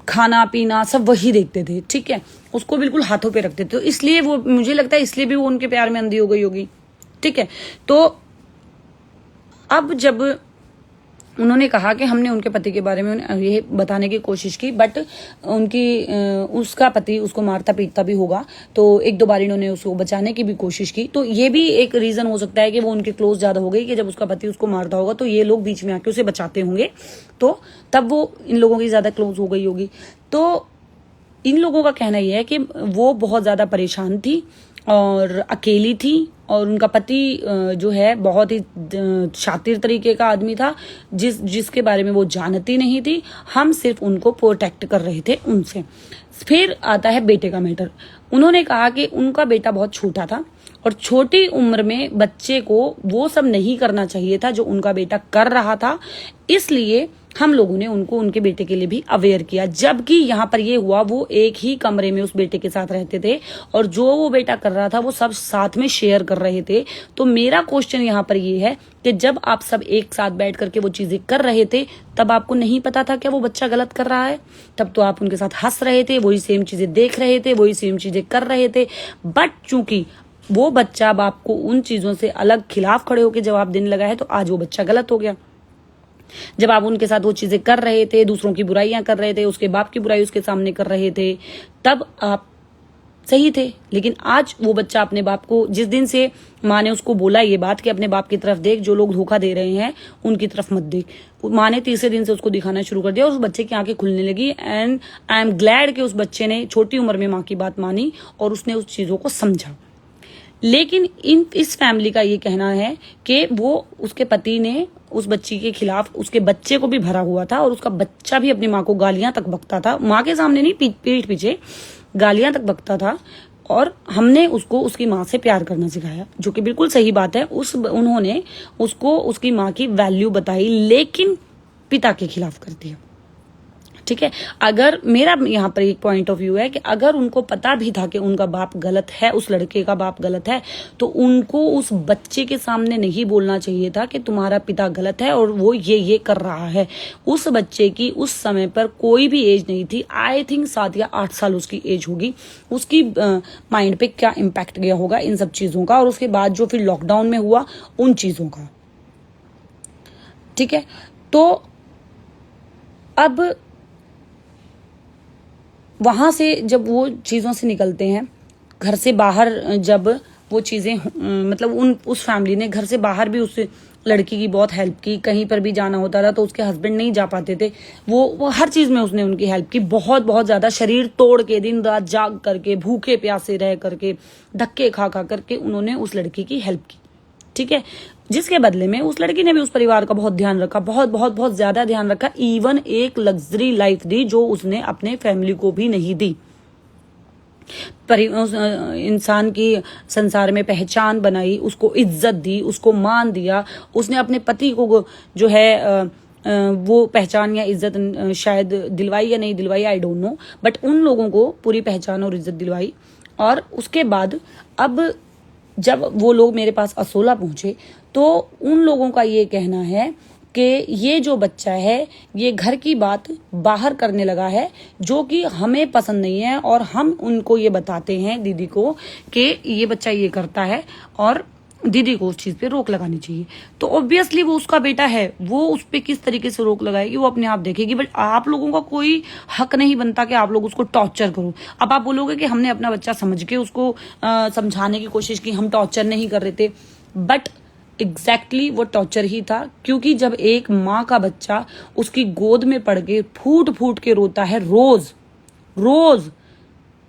खाना पीना सब वही देखते थे। ठीक है, उसको बिल्कुल हाथों पे रखते थे। तो इसलिए वो, मुझे लगता है इसलिए भी वो उनके प्यार में अंधी हो गई होगी। ठीक है, तो अब जब उन्होंने कहा कि हमने उनके पति के बारे में ये बताने की कोशिश की, बट उसका पति उसको मारता पीटता भी होगा, तो एक दो बार इन्होंने उसको बचाने की भी कोशिश की। तो ये भी एक रीजन हो सकता है कि वो उनके क्लोज ज्यादा हो गई, कि जब उसका पति उसको मारता होगा तो ये लोग बीच में आके उसे बचाते होंगे, तो तब वो इन लोगों की ज्यादा क्लोज हो गई होगी। तो इन लोगों का कहना यह है कि वो बहुत ज्यादा परेशान थी और अकेली थी, और उनका पति जो है बहुत ही शातिर तरीके का आदमी था, जिसके बारे में वो जानती नहीं थी। हम सिर्फ उनको प्रोटेक्ट कर रहे थे उनसे। फिर आता है बेटे का मैटर। उन्होंने कहा कि उनका बेटा बहुत छोटा था और छोटी उम्र में बच्चे को वो सब नहीं करना चाहिए था जो उनका बेटा कर रहा था, इसलिए हम लोगों ने उनको उनके बेटे के लिए भी अवेयर किया। जबकि यहाँ पर ये हुआ, वो एक ही कमरे में उस बेटे के साथ रहते थे और जो वो बेटा कर रहा था वो सब साथ में शेयर कर रहे थे। तो मेरा क्वेश्चन यहाँ पर ये है कि जब आप सब एक साथ बैठ करके वो चीजें कर रहे थे, तब आपको नहीं पता था क्या वो बच्चा गलत कर रहा है? तब तो आप उनके साथ हंस रहे थे, वही सेम चीजें देख रहे थे, वही सेम चीजें कर रहे थे। बट चूंकि वो बच्चा अब आपको उन चीजों से अलग खिलाफ खड़े होकर जवाब देने लगा है, तो आज वो बच्चा गलत हो गया। जब आप उनके साथ वो चीजें कर रहे थे, दूसरों की बुराइयां कर रहे थे, उसके बाप की बुराई उसके सामने कर रहे थे, तब आप सही थे। लेकिन आज वो बच्चा अपने बाप को, जिस दिन से माँ ने उसको बोला ये बात कि अपने बाप की तरफ देख, जो लोग धोखा दे रहे हैं उनकी तरफ मत देख, माँ ने तीसरे दिन से उसको दिखाना शुरू कर दिया और उस बच्चे की आंखें खुलने लगी। एंड आई एम ग्लैड कि उस बच्चे ने छोटी उम्र में माँ की बात मानी और उसने उस चीजों को समझा। लेकिन इस फैमिली का ये कहना है कि वो, उसके पति ने उस बच्ची के खिलाफ, उसके बच्चे को भी भरा हुआ था और उसका बच्चा भी अपनी माँ को गालियां तक बकता था, माँ के सामने नहीं, पीठ पीछे गालियां तक बकता था, और हमने उसको उसकी माँ से प्यार करना सिखाया, जो कि बिल्कुल सही बात है। उन्होंने उसको उसकी माँ की वैल्यू बताई, लेकिन पिता के खिलाफ कर दिया। ठीक है, अगर मेरा यहाँ पर एक पॉइंट ऑफ व्यू है कि अगर उनको पता भी था कि उनका बाप गलत है, उस लड़के का बाप गलत है, तो उनको उस बच्चे के सामने नहीं बोलना चाहिए था कि तुम्हारा पिता गलत है और वो ये कर रहा है। उस बच्चे की उस समय पर कोई भी एज नहीं थी, आई थिंक 7 या 8 साल उसकी एज होगी। उसकी माइंड पे क्या इम्पैक्ट गया होगा इन सब चीजों का, और उसके बाद जो फिर लॉकडाउन में हुआ उन चीजों का। ठीक है, तो अब वहां से जब वो चीजों से निकलते हैं, घर से बाहर जब वो चीजें, मतलब उस फैमिली ने घर से बाहर भी उस लड़की की बहुत हेल्प की। कहीं पर भी जाना होता था तो उसके हस्बैंड नहीं जा पाते थे, वो हर चीज में उसने उनकी हेल्प की, बहुत बहुत ज्यादा, शरीर तोड़ के, दिन रात जाग करके, भूखे प्यासे रह करके, धक्के खा खा करके उन्होंने उस लड़की की हेल्प की। ठीक है, जिसके बदले में उस लड़की ने भी उस परिवार का बहुत ध्यान रखा, बहुत बहुत बहुत ज्यादा ध्यान रखा। इवन एक लग्जरी लाइफ दी जो उसने अपने फैमिली को भी नहीं दी। इंसान की संसार में पहचान बनाई, उसको इज्जत दी, उसको मान दिया। उसने अपने पति को जो है वो पहचान या इज्जत शायद दिलवाई या नहीं दिलवाई, आई डोंट नो, बट उन लोगों को पूरी पहचान और इज्जत दिलवाई। और उसके बाद अब जब वो लोग मेरे पास असोला पहुंचे, तो उन लोगों का ये कहना है कि ये जो बच्चा है ये घर की बात बाहर करने लगा है, जो कि हमें पसंद नहीं है, और हम उनको ये बताते हैं दीदी को कि ये बच्चा ये करता है और दीदी को उस चीज पे रोक लगानी चाहिए। तो ऑब्वियसली वो उसका बेटा है, वो उस पे किस तरीके से रोक लगाएगी वो अपने आप देखेगी। बट आप लोगों का कोई हक नहीं बनता कि आप लोग उसको टॉर्चर करो। अब आप बोलोगे कि हमने अपना बच्चा समझ के उसको समझाने की कोशिश की, हम टॉर्चर नहीं कर रहे थे, बट एग्जैक्टली वो टॉर्चर ही था। क्योंकि जब एक माँ का बच्चा उसकी गोद में पड़ के फूट फूट के रोता है रोज रोज,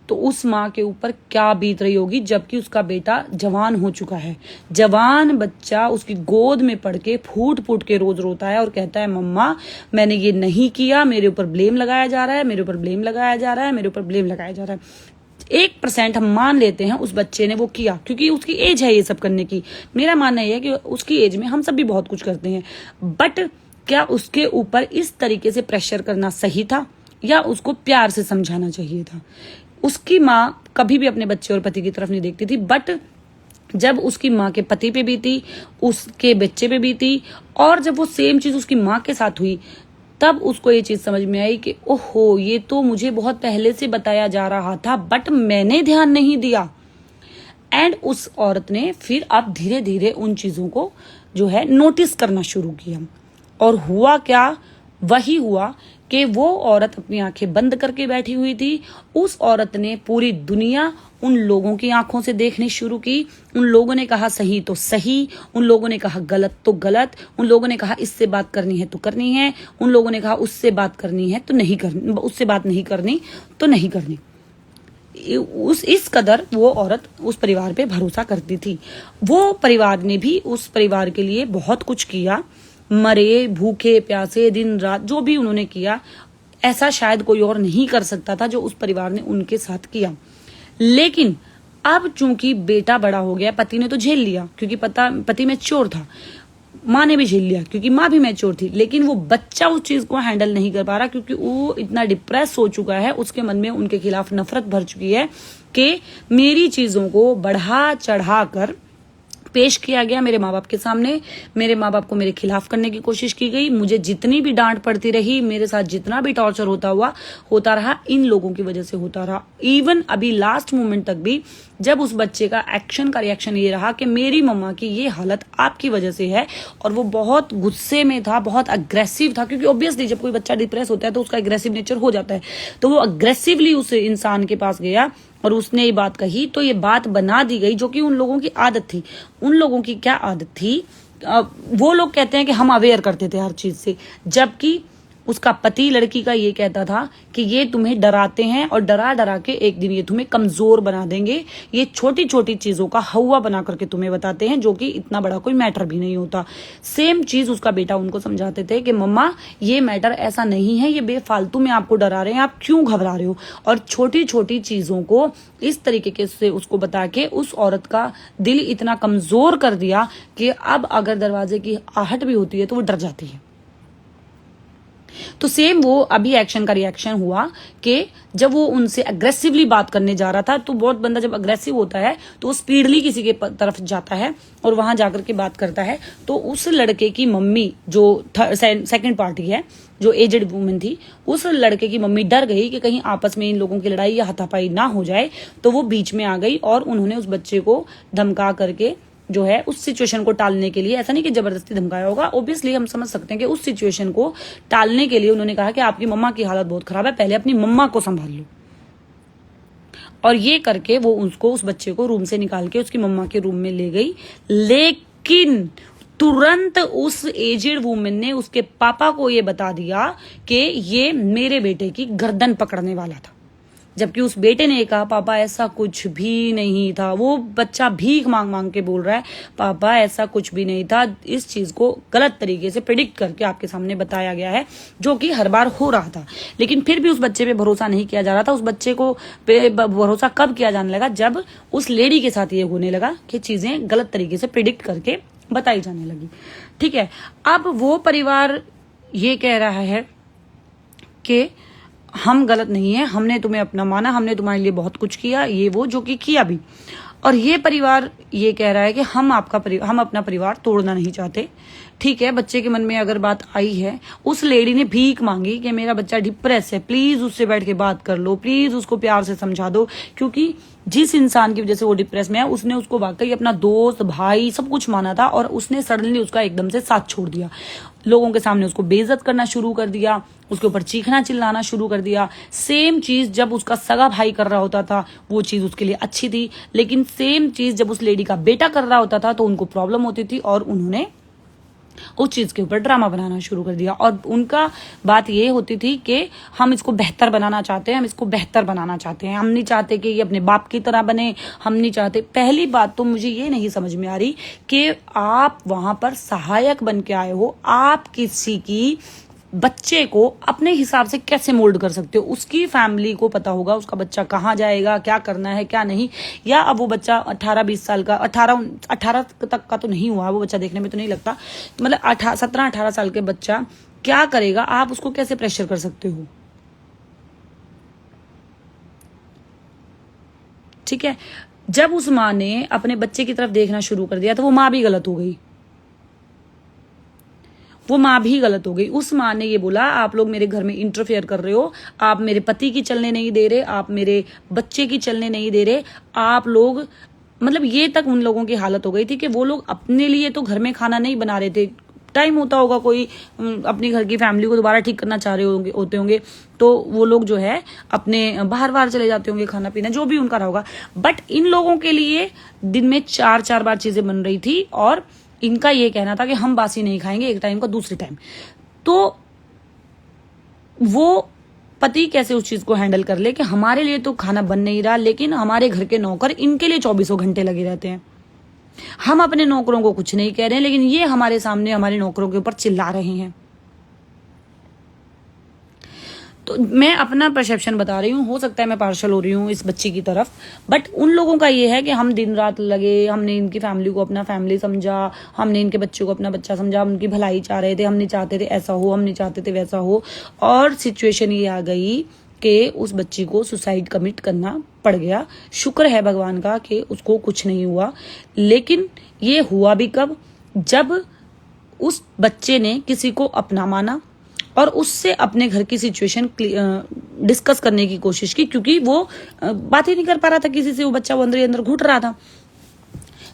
तो उस माँ के ऊपर क्या बीत रही होगी, जबकि उसका बेटा जवान हो चुका है। जवान बच्चा उसकी गोद में पड़ के फूट फूट के रोज रोता है और कहता है मम्मा मैंने ये नहीं किया, मेरे ऊपर ब्लेम लगाया जा रहा है, मेरे ऊपर ब्लेम लगाया जा रहा है, मेरे ऊपर ब्लेम लगाया जा रहा है। 1% हम मान लेते हैं उस बच्चे ने वो किया, क्योंकि उसकी एज है ये सब करने की। मेरा मानना यह है कि उसकी एज में हम सब भी बहुत कुछ करते हैं, बट क्या उसके ऊपर इस तरीके से प्रेशर करना सही था या उसको प्यार से समझाना चाहिए था? उसकी माँ कभी भी अपने बच्चे और पति की तरफ नहीं देखती थी, बट जब उसकी माँ के पति पे बीती, उसके बच्चे पे बीती, और जब वो सेम चीज उसकी माँ के साथ हुई, तब उसको ये चीज समझ में आई कि ओहो, ये तो मुझे बहुत पहले से बताया जा रहा था बट मैंने ध्यान नहीं दिया। एंड उस औरत ने फिर अब धीरे धीरे उन चीजों को जो है नोटिस करना शुरू किया। और हुआ क्या? वही हुआ कि वो औरत अपनी आंखें बंद करके बैठी हुई थी। उस औरत ने पूरी दुनिया उन लोगों की आंखों से देखनी शुरू की। उन लोगों ने कहा सही तो सही, उन लोगों ने कहा गलत तो गलत, उन लोगों ने कहा इससे बात करनी है तो करनी है, उन लोगों ने कहा उससे बात करनी है तो नहीं करनी, उससे बात नहीं करनी तो नहीं करनी। इस कदर वो औरत उस परिवार पे भरोसा करती थी। वो परिवार ने भी उस परिवार के लिए बहुत कुछ किया, मरे भूखे प्यासे दिन रात जो भी उन्होंने किया, ऐसा शायद कोई और नहीं कर सकता था जो उस परिवार ने उनके साथ किया। लेकिन अब चूंकि बेटा बड़ा हो गया, पति ने तो झेल लिया क्योंकि पति मैच्योर था, माँ ने भी झेल लिया क्योंकि माँ भी मैच्योर थी, लेकिन वो बच्चा उस चीज को हैंडल नहीं कर पा रहा क्योंकि वो इतना डिप्रेस हो चुका है, उसके मन में उनके खिलाफ नफरत भर चुकी है कि मेरी चीजों को बढ़ा चढ़ा कर पेश किया गया मेरे माँ बाप के सामने, मेरे माँ बाप को मेरे खिलाफ करने की कोशिश की गई, मुझे जितनी भी डांट पड़ती रही, मेरे साथ जितना भी टॉर्चर होता रहा, इन लोगों की वजह से होता रहा। इवन अभी लास्ट मोमेंट तक भी जब उस बच्चे का एक्शन का रिएक्शन ये रहा कि मेरी मम्मा की ये हालत आपकी वजह से है, और वो बहुत गुस्से में था, बहुत अग्रेसिव था, क्योंकि ऑब्वियसली जब कोई बच्चा डिप्रेस होता है तो उसका अग्रेसिव नेचर हो जाता है। तो वो अग्रेसिवली उस इंसान के पास गया और उसने ये बात कही, तो ये बात बना दी गई, जो कि उन लोगों की आदत थी। उन लोगों की क्या आदत थी? वो लोग कहते हैं कि हम अवेयर करते थे हर चीज से, जबकि उसका पति लड़की का ये कहता था कि ये तुम्हें डराते हैं और डरा डरा के एक दिन ये तुम्हें कमजोर बना देंगे, ये छोटी छोटी चीजों का हवा बना करके तुम्हें बताते हैं, जो कि इतना बड़ा कोई मैटर भी नहीं होता। सेम चीज उसका बेटा उनको समझाते थे कि मम्मा ये मैटर ऐसा नहीं है, ये बेफालतू में आपको डरा रहे हैं, आप क्यों घबरा रहे हो। और छोटी छोटी चीजों को इस तरीके से उसको बता के उस औरत का दिल इतना कमजोर कर दिया कि अब अगर दरवाजे की आहट भी होती है तो वो डर जाती है। तो सेम वो अभी एक्शन का रिएक्शन हुआ कि जब वो उनसे अग्रेसिवली बात करने जा रहा था, तो बहुत बंदा जब अग्रेसिव होता है तो वो स्पीडली किसी के तरफ जाता है और वहां जाकर के बात करता है। तो उस लड़के की मम्मी जो सेकंड पार्टी है, जो एजेड वुमेन थी, उस लड़के की मम्मी डर गई कि कहीं आपस में इन लोगों की लड़ाई या हाथापाई ना हो जाए, तो वो बीच में आ गई और उन्होंने उस बच्चे को धमका करके जो है उस सिचुएशन को टालने के लिए, ऐसा नहीं कि जबरदस्ती धमकाया होगा, ऑब्वियसली हम समझ सकते हैं कि उस सिचुएशन को टालने के लिए उन्होंने कहा कि आपकी मम्मा की हालत बहुत खराब है, पहले अपनी मम्मा को संभाल लो। और ये करके वो उसको, उस बच्चे को रूम से निकाल के उसकी मम्मा के रूम में ले गई। लेकिन तुरंत उस एजेड वुमेन ने उसके पापा को ये बता दिया कि ये मेरे बेटे की गर्दन पकड़ने वाला था, जबकि उस बेटे ने कहा पापा ऐसा कुछ भी नहीं था। वो बच्चा भीख मांग मांग के बोल रहा है पापा ऐसा कुछ भी नहीं था, इस चीज को गलत तरीके से प्रिडिक्ट करके आपके सामने बताया गया है, जो कि हर बार हो रहा था। लेकिन फिर भी उस बच्चे पे भरोसा नहीं किया जा रहा था। उस बच्चे को पे भरोसा कब किया जाने लगा? जब उस लेडी के साथ ये होने लगा कि चीजें गलत तरीके से प्रिडिक्ट करके बताई जाने लगी। ठीक है, अब वो परिवार ये कह रहा है कि हम गलत नहीं है, हमने तुम्हें अपना माना, हमने तुम्हारे लिए बहुत कुछ किया, ये वो, जो कि किया भी। और ये परिवार ये कह रहा है कि हम अपना परिवार तोड़ना नहीं चाहते। ठीक है, बच्चे के मन में अगर बात आई है, उस लेडी ने भीख मांगी कि मेरा बच्चा डिप्रेस है, प्लीज उससे बैठ के बात कर लो, प्लीज उसको प्यार से समझा दो, क्योंकि जिस इंसान की वजह से वो डिप्रेस में है उसने उसको वाकई अपना दोस्त भाई सब कुछ माना था, और उसने सडनली उसका एकदम से साथ छोड़ दिया। लोगों के सामने उसको बेइज्जत करना शुरू कर दिया, उसके ऊपर चीखना चिल्लाना शुरू कर दिया। सेम चीज जब उसका सगा भाई कर रहा होता था वो चीज उसके लिए अच्छी थी, लेकिन सेम चीज जब उस लेडी का बेटा कर रहा होता था तो उनको प्रॉब्लम होती थी, और उन्होंने उस चीज के ऊपर ड्रामा बनाना शुरू कर दिया। और उनका बात ये होती थी कि हम इसको बेहतर बनाना चाहते हैं, हम इसको बेहतर बनाना चाहते हैं, हम नहीं चाहते कि ये अपने बाप की तरह बने, हम नहीं चाहते। पहली बात तो मुझे ये नहीं समझ में आ रही कि आप वहां पर सहायक बन के आए हो, आप किसी की बच्चे को अपने हिसाब से कैसे मोल्ड कर सकते हो। उसकी फैमिली को पता होगा उसका बच्चा कहाँ जाएगा, क्या करना है क्या नहीं। या अब वो बच्चा 18-20 साल का, 18 तक का तो नहीं हुआ वो बच्चा, देखने में तो नहीं लगता, मतलब 17-18 साल के बच्चा क्या करेगा, आप उसको कैसे प्रेशर कर सकते हो। ठीक है, जब उस माँ ने अपने बच्चे की तरफ देखना शुरू कर दिया तो वो माँ भी गलत हो गई, वो माँ भी गलत हो गई। उस माँ ने ये बोला आप लोग मेरे घर में इंटरफेयर कर रहे हो, आप मेरे पति की चलने नहीं दे रहे, आप मेरे बच्चे की चलने नहीं दे रहे, आप लोग, मतलब ये तक उन लोगों की हालत हो गई थी कि वो लोग अपने लिए तो घर में खाना नहीं बना रहे थे। टाइम होता होगा कोई अपनी घर की फैमिली को दोबारा ठीक करना चाह रहे होते होंगे तो वो लोग जो है अपने बाहर चले जाते होंगे, खाना पीना जो भी उनका रहा होगा। बट इन लोगों के लिए दिन में 4-4 बार चीजें बन रही थी और इनका ये कहना था कि हम बासी नहीं खाएंगे, एक टाइम का दूसरे टाइम। तो वो पति कैसे उस चीज को हैंडल कर ले कि हमारे लिए तो खाना बन नहीं रहा, लेकिन हमारे घर के नौकर इनके लिए 24 घंटे लगे रहते हैं। हम अपने नौकरों को कुछ नहीं कह रहे हैं, लेकिन ये हमारे सामने हमारे नौकरों के ऊपर चिल्ला रहे हैं। तो मैं अपना परसेप्शन बता रही हूँ, हो सकता है मैं पार्शल हो रही हूँ इस बच्ची की तरफ, बट उन लोगों का ये है कि हम दिन रात लगे, हमने इनकी फैमिली को अपना फैमिली समझा, हमने इनके बच्चे को अपना बच्चा समझा, हम उनकी भलाई चाह रहे थे, हम नहीं चाहते थे ऐसा हो, हम नहीं चाहते थे वैसा हो, और सिचुएशन ये आ गई कि उस बच्ची को सुसाइड कमिट करना पड़ गया। शुक्र है भगवान का कि उसको कुछ नहीं हुआ, लेकिन ये हुआ भी कब, जब उस बच्चे ने किसी को अपना माना और उससे अपने घर की सिचुएशन डिस्कस करने की कोशिश की, क्योंकि वो बात ही नहीं कर पा रहा था किसी से, वो बच्चा वो अंदर ही अंदर घुट रहा था।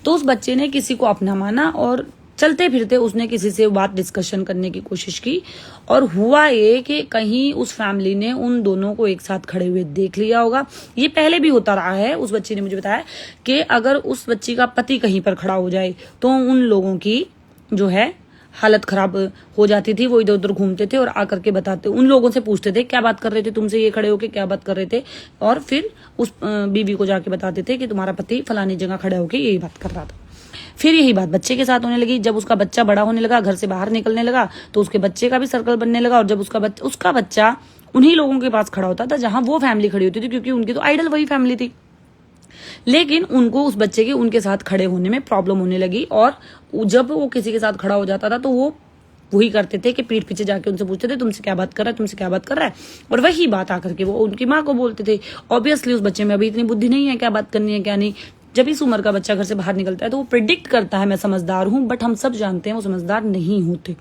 तो उस बच्चे ने किसी को अपना माना और चलते फिरते उसने किसी से बात डिस्कशन करने की कोशिश की, और हुआ ये कि कहीं उस फैमिली ने उन दोनों को एक साथ खड़े हुए देख लिया होगा। ये पहले भी होता रहा है, उस बच्ची ने मुझे बताया कि अगर उस बच्ची का पति कहीं पर खड़ा हो जाए तो उन लोगों की जो है हालत खराब हो जाती थी। वो इधर उधर घूमते थे और आकर के बताते, उन लोगों से पूछते थे क्या बात कर रहे थे तुमसे ये खड़े होके, क्या बात कर रहे थे, और फिर उस बीवी को जाके बताते थे कि तुम्हारा पति फलानी जगह खड़ा होके यही बात कर रहा था। फिर यही बात बच्चे के साथ होने लगी। जब उसका बच्चा बड़ा होने लगा, घर से बाहर निकलने लगा, तो उसके बच्चे का भी सर्कल बनने लगा, और जब उसका बच्चा उन्हीं लोगों के पास खड़ा होता था जहां वो फैमिली खड़ी होती थी, क्योंकि उनकी तो आइडल वही फैमिली थी। लेकिन उनको उस बच्चे के उनके साथ खड़े होने में प्रॉब्लम होने लगी, और जब वो किसी के साथ खड़ा हो जाता था तो वो वही करते थे कि पीठ पीछे जाके उनसे पूछते थे तुमसे क्या बात कर रहा है, तुमसे क्या बात कर रहा है, और वही बात आकर के वो उनकी माँ को बोलते थे। ऑब्वियसली उस बच्चे में अभी इतनी बुद्धि नहीं है क्या बात करनी है क्या नहीं। जब इस उम्र का बच्चा घर से बाहर निकलता है तो वो प्रिडिक्ट करता है मैं समझदार हूं, बट हम सब जानते हैं वो समझदार नहीं होते।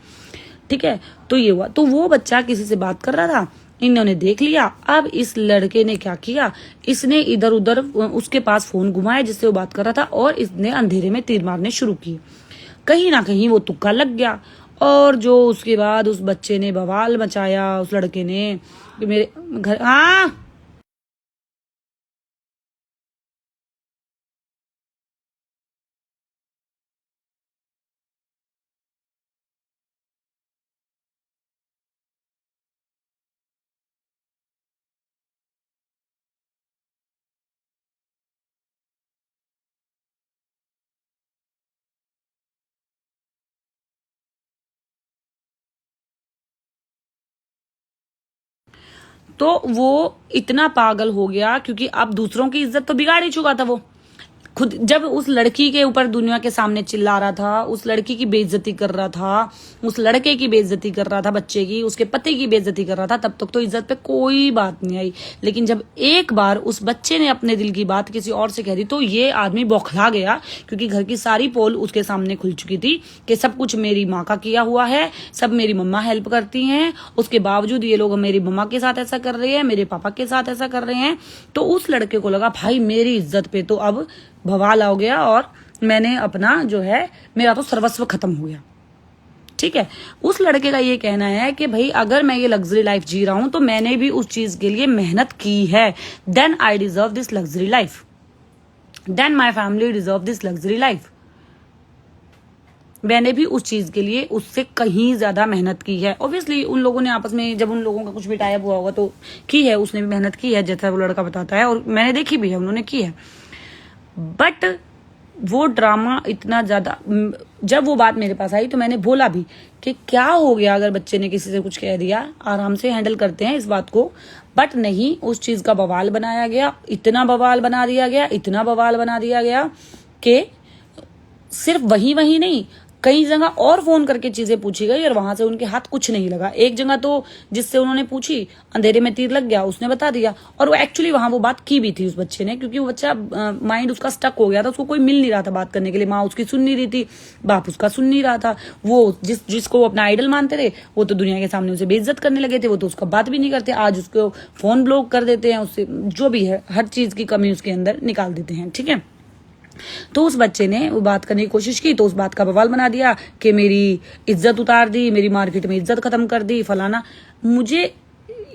ठीक है, तो ये हुआ, तो वो बच्चा किसी से बात कर रहा था, इन्होंने देख लिया। अब इस लड़के ने क्या किया, इसने इधर उधर उसके पास फोन घुमाया जिससे वो बात कर रहा था, और इसने अंधेरे में तीर मारने शुरू किए। कहीं ना कहीं वो तुक्का लग गया, और जो उसके बाद उस बच्चे ने बवाल मचाया, उस लड़के ने कि मेरे घर, हाँ तो वो इतना पागल हो गया, क्योंकि अब दूसरों की इज्जत तो बिगाड़ ही चुका था वो खुद। जब उस लड़की के ऊपर दुनिया के सामने चिल्ला रहा था, उस लड़की की बेइज्जती कर रहा था, उस लड़के की बेइज्जती कर रहा था, बच्चे की, उसके पति की बेइज्जती कर रहा था, तब तक तो इज्जत पे कोई बात नहीं आई। लेकिन जब एक बार उस बच्चे ने अपने दिल की बात किसी और से कह दी तो ये आदमी बौखला गया, क्योंकि घर की सारी पोल उसके सामने खुल चुकी थी कि सब कुछ मेरी माँ का किया हुआ है, सब मेरी मम्मा हेल्प करती हैं, उसके बावजूद ये लोग मेरी मम्मा के साथ ऐसा कर रहे हैं, मेरे पापा के साथ ऐसा कर रहे हैं। तो उस लड़के को लगा भाई मेरी इज्जत पे तो अब बवाल हो गया, और मैंने अपना जो है मेरा तो सर्वस्व खत्म हो गया। ठीक है, उस लड़के का ये कहना है कि भाई अगर मैं ये लग्जरी लाइफ जी रहा हूं तो मैंने भी उस चीज के लिए मेहनत की है, then I deserve this luxury life, then my family deserve this luxury life. मैंने भी उस चीज के लिए उससे कहीं ज्यादा मेहनत की है। ऑब्वियसली उन लोगों ने आपस में जब उन लोगों का कुछ भी टाइप हुआ होगा तो की है, उसने भी मेहनत की है जैसा वो लड़का बताता है, और मैंने देखी भी है उन्होंने की है। बट वो ड्रामा इतना ज्यादा, जब वो बात मेरे पास आई तो मैंने बोला भी कि क्या हो गया अगर बच्चे ने किसी से कुछ कह दिया, आराम से हैंडल करते हैं इस बात को। बट नहीं, उस चीज का बवाल बनाया गया, इतना बवाल बना दिया गया, इतना बवाल बना दिया गया कि सिर्फ वही नहीं, कई जगह और फोन करके चीजें पूछी गई और वहां से उनके हाथ कुछ नहीं लगा। एक जगह तो जिससे उन्होंने पूछी, अंधेरे में तीर लग गया, उसने बता दिया। और वो एक्चुअली वहां वो बात की भी थी उस बच्चे ने, क्योंकि वो बच्चा माइंड उसका स्टक हो गया था, उसको कोई मिल नहीं रहा था बात करने के लिए। माँ उसकी सुन नहीं रही थी, बाप उसका सुन नहीं रहा था। वो जिसको वो अपना आइडल मानते थे, वो तो दुनिया के सामने उसे बेइज्जत करने लगे थे, वो तो उसका बात भी नहीं करते। आज उसको फोन ब्लॉक कर देते हैं, उससे जो भी है हर चीज की कमी उसके अंदर निकाल देते हैं। ठीक है, तो उस बच्चे ने वो बात करने की कोशिश की तो उस बात का बवाल बना दिया कि मेरी इज्जत उतार दी, मेरी मार्केट में इज्जत खत्म कर दी, फलाना। मुझे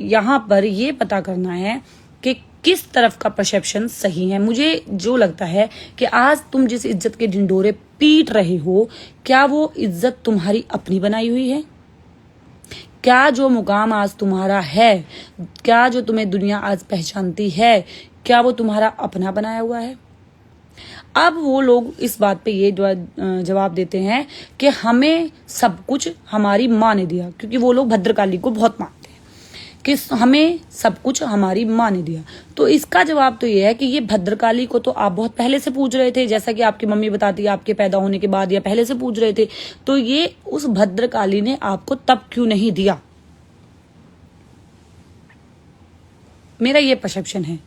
यहाँ पर ये पता करना है कि किस तरफ का परसेप्शन सही है। मुझे जो लगता है कि आज तुम जिस इज्जत के ढिंढोरे पीट रहे हो, क्या वो इज्जत तुम्हारी अपनी बनाई हुई है? क्या जो मुकाम आज तुम्हारा है, क्या जो तुम्हें दुनिया आज पहचानती है, क्या वो तुम्हारा अपना बनाया हुआ है? अब वो लोग इस बात पे ये जवाब देते हैं कि हमें सब कुछ हमारी माँ ने दिया, क्योंकि वो लोग भद्रकाली को बहुत मानते हैं कि हमें सब कुछ हमारी माँ ने दिया। तो इसका जवाब तो ये है कि ये भद्रकाली को तो आप बहुत पहले से पूछ रहे थे, जैसा कि आपकी मम्मी बताती है, आपके पैदा होने के बाद या पहले से पूछ रहे थे। तो ये उस भद्रकाली ने आपको तब क्यों नहीं दिया? मेरा ये परसेप्शन है।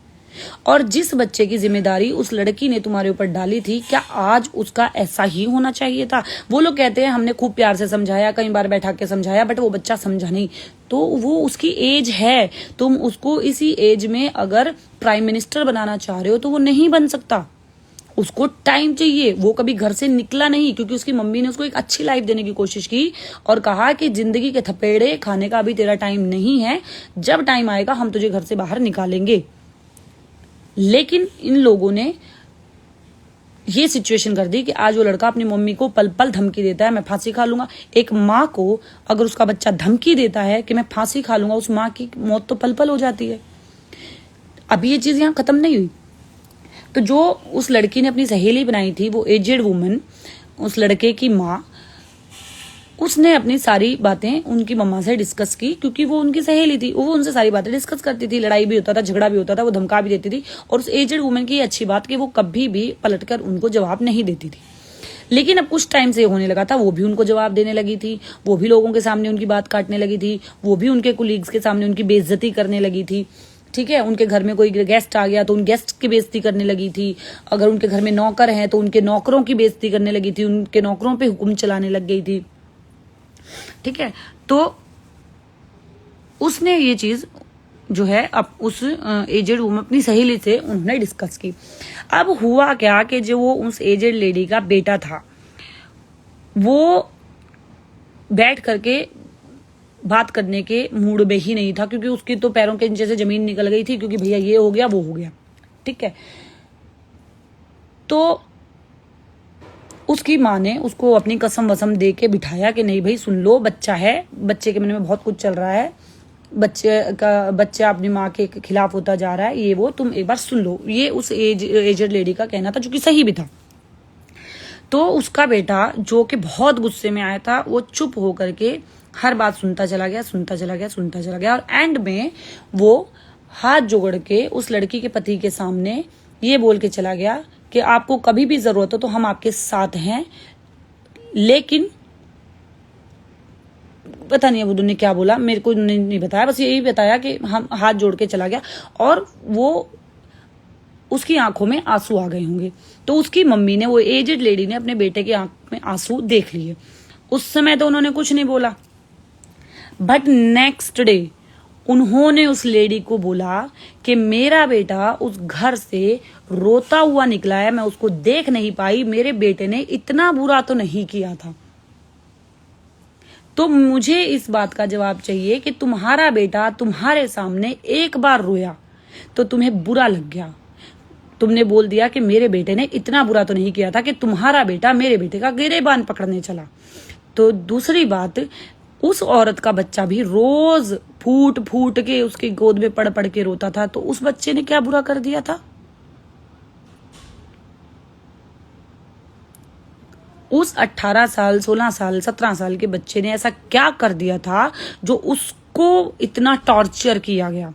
और जिस बच्चे की जिम्मेदारी उस लड़की ने तुम्हारे ऊपर डाली थी, क्या आज उसका ऐसा ही होना चाहिए था? वो लोग कहते हैं हमने खूब प्यार से समझाया, कई बार बैठा के समझाया, बट वो बच्चा समझा नहीं। तो वो उसकी एज है, तुम उसको इसी एज में अगर प्राइम मिनिस्टर बनाना चाह रहे हो तो वो नहीं बन सकता। उसको टाइम चाहिए। वो कभी घर से निकला नहीं, क्योंकि उसकी मम्मी ने उसको एक अच्छी लाइफ देने की कोशिश की और कहा कि जिंदगी के थपेड़े खाने का अभी तेरा टाइम नहीं है, जब टाइम आएगा हम तुझे घर से बाहर निकालेंगे। लेकिन इन लोगों ने ये सिचुएशन कर दी कि आज वो लड़का अपनी मम्मी को पल पल धमकी देता है, मैं फांसी खा लूंगा। एक माँ को अगर उसका बच्चा धमकी देता है कि मैं फांसी खा लूंगा, उस माँ की मौत तो पल पल हो जाती है। अभी ये चीज यहाँ खत्म नहीं हुई। तो जो उस लड़की ने अपनी सहेली बनाई थी, वो एजेड वुमन, उस लड़के की माँ, उसने अपनी सारी बातें उनकी मम्मा से डिस्कस की, क्योंकि वो उनकी सहेली थी, वो उनसे सारी बातें डिस्कस करती थी। लड़ाई भी होता था, झगड़ा भी होता था, वो धमका भी देती थी। और उस एजेड वुमन की अच्छी बात कि वो कभी भी पलटकर उनको जवाब नहीं देती थी। लेकिन अब कुछ टाइम से होने लगा था, वो भी उनको जवाब देने लगी थी, वो भी लोगों के सामने उनकी बात काटने लगी थी, वो भी उनके कुलीग्स के सामने उनकी बेइज्जती करने लगी थी। ठीक है, उनके घर में कोई गेस्ट आ गया तो उन गेस्ट की बेइज्जती करने लगी थी। अगर उनके घर में नौकर हैं तो उनके नौकरों की बेइज्जती करने लगी थी, उनके नौकरों पे हुक्म चलाने लग गई थी। ठीक है, तो उसने ये चीज जो है अब उस एजेड वुमन अपनी सहेली से उन्होंने डिस्कस की। अब हुआ क्या कि जो वो उस एजेड लेडी का बेटा था, वो बैठ करके बात करने के मूड में ही नहीं था, क्योंकि उसकी तो पैरों के नीचे से जमीन निकल गई थी, क्योंकि भैया ये हो गया वो हो गया। ठीक है, तो उसकी माँ ने उसको अपनी कसम वसम दे के बिठाया कि नहीं भाई सुन लो, बच्चा है, बच्चे के मन में बहुत कुछ चल रहा है, बच्चा अपनी माँ के खिलाफ होता जा रहा है, ये वो, तुम एक बार सुन लो। ये उस एजेड लेडी का कहना था, जो कि सही भी था। तो उसका बेटा जो कि बहुत गुस्से में आया था, वो चुप होकर के हर बात सुनता चला गया और एंड में वो हाथ जोड़ के उस लड़की के पति के सामने ये बोल के चला गया कि आपको कभी भी जरूरत हो तो हम आपके साथ हैं। लेकिन पता नहीं अब उन्होंने क्या बोला, मेरे को नहीं बताया, बस यही बताया कि हम हाथ जोड़ के चला गया और वो उसकी आंखों में आंसू आ गए होंगे। तो उसकी मम्मी ने, वो एजेड लेडी ने अपने बेटे की आंख में आंसू देख लिए। उस समय तो उन्होंने कुछ नहीं बोला, बट नेक्स्ट डे उन्होंने उस लेडी को बोला कि मेरा बेटा उस घर से रोता हुआ निकला है, मैं उसको देख नहीं पाई, मेरे बेटे ने इतना बुरा तो नहीं किया था। तो मुझे इस बात का जवाब चाहिए कि तुम्हारा बेटा तुम्हारे सामने एक बार रोया तो तुम्हें बुरा लग गया, तुमने बोल दिया कि मेरे बेटे ने इतना बुरा तो नहीं किया था कि तुम्हारा बेटा मेरे बेटे का गिरेबान पकड़ने चला। तो दूसरी बात, उस औरत का बच्चा भी रोज फूट फूट के उसकी गोद में पड़ पड़ के रोता था, तो उस बच्चे ने क्या बुरा कर दिया था? उस 18 साल, 16 साल, 17 साल के बच्चे ने ऐसा क्या कर दिया था जो उसको इतना टॉर्चर किया गया।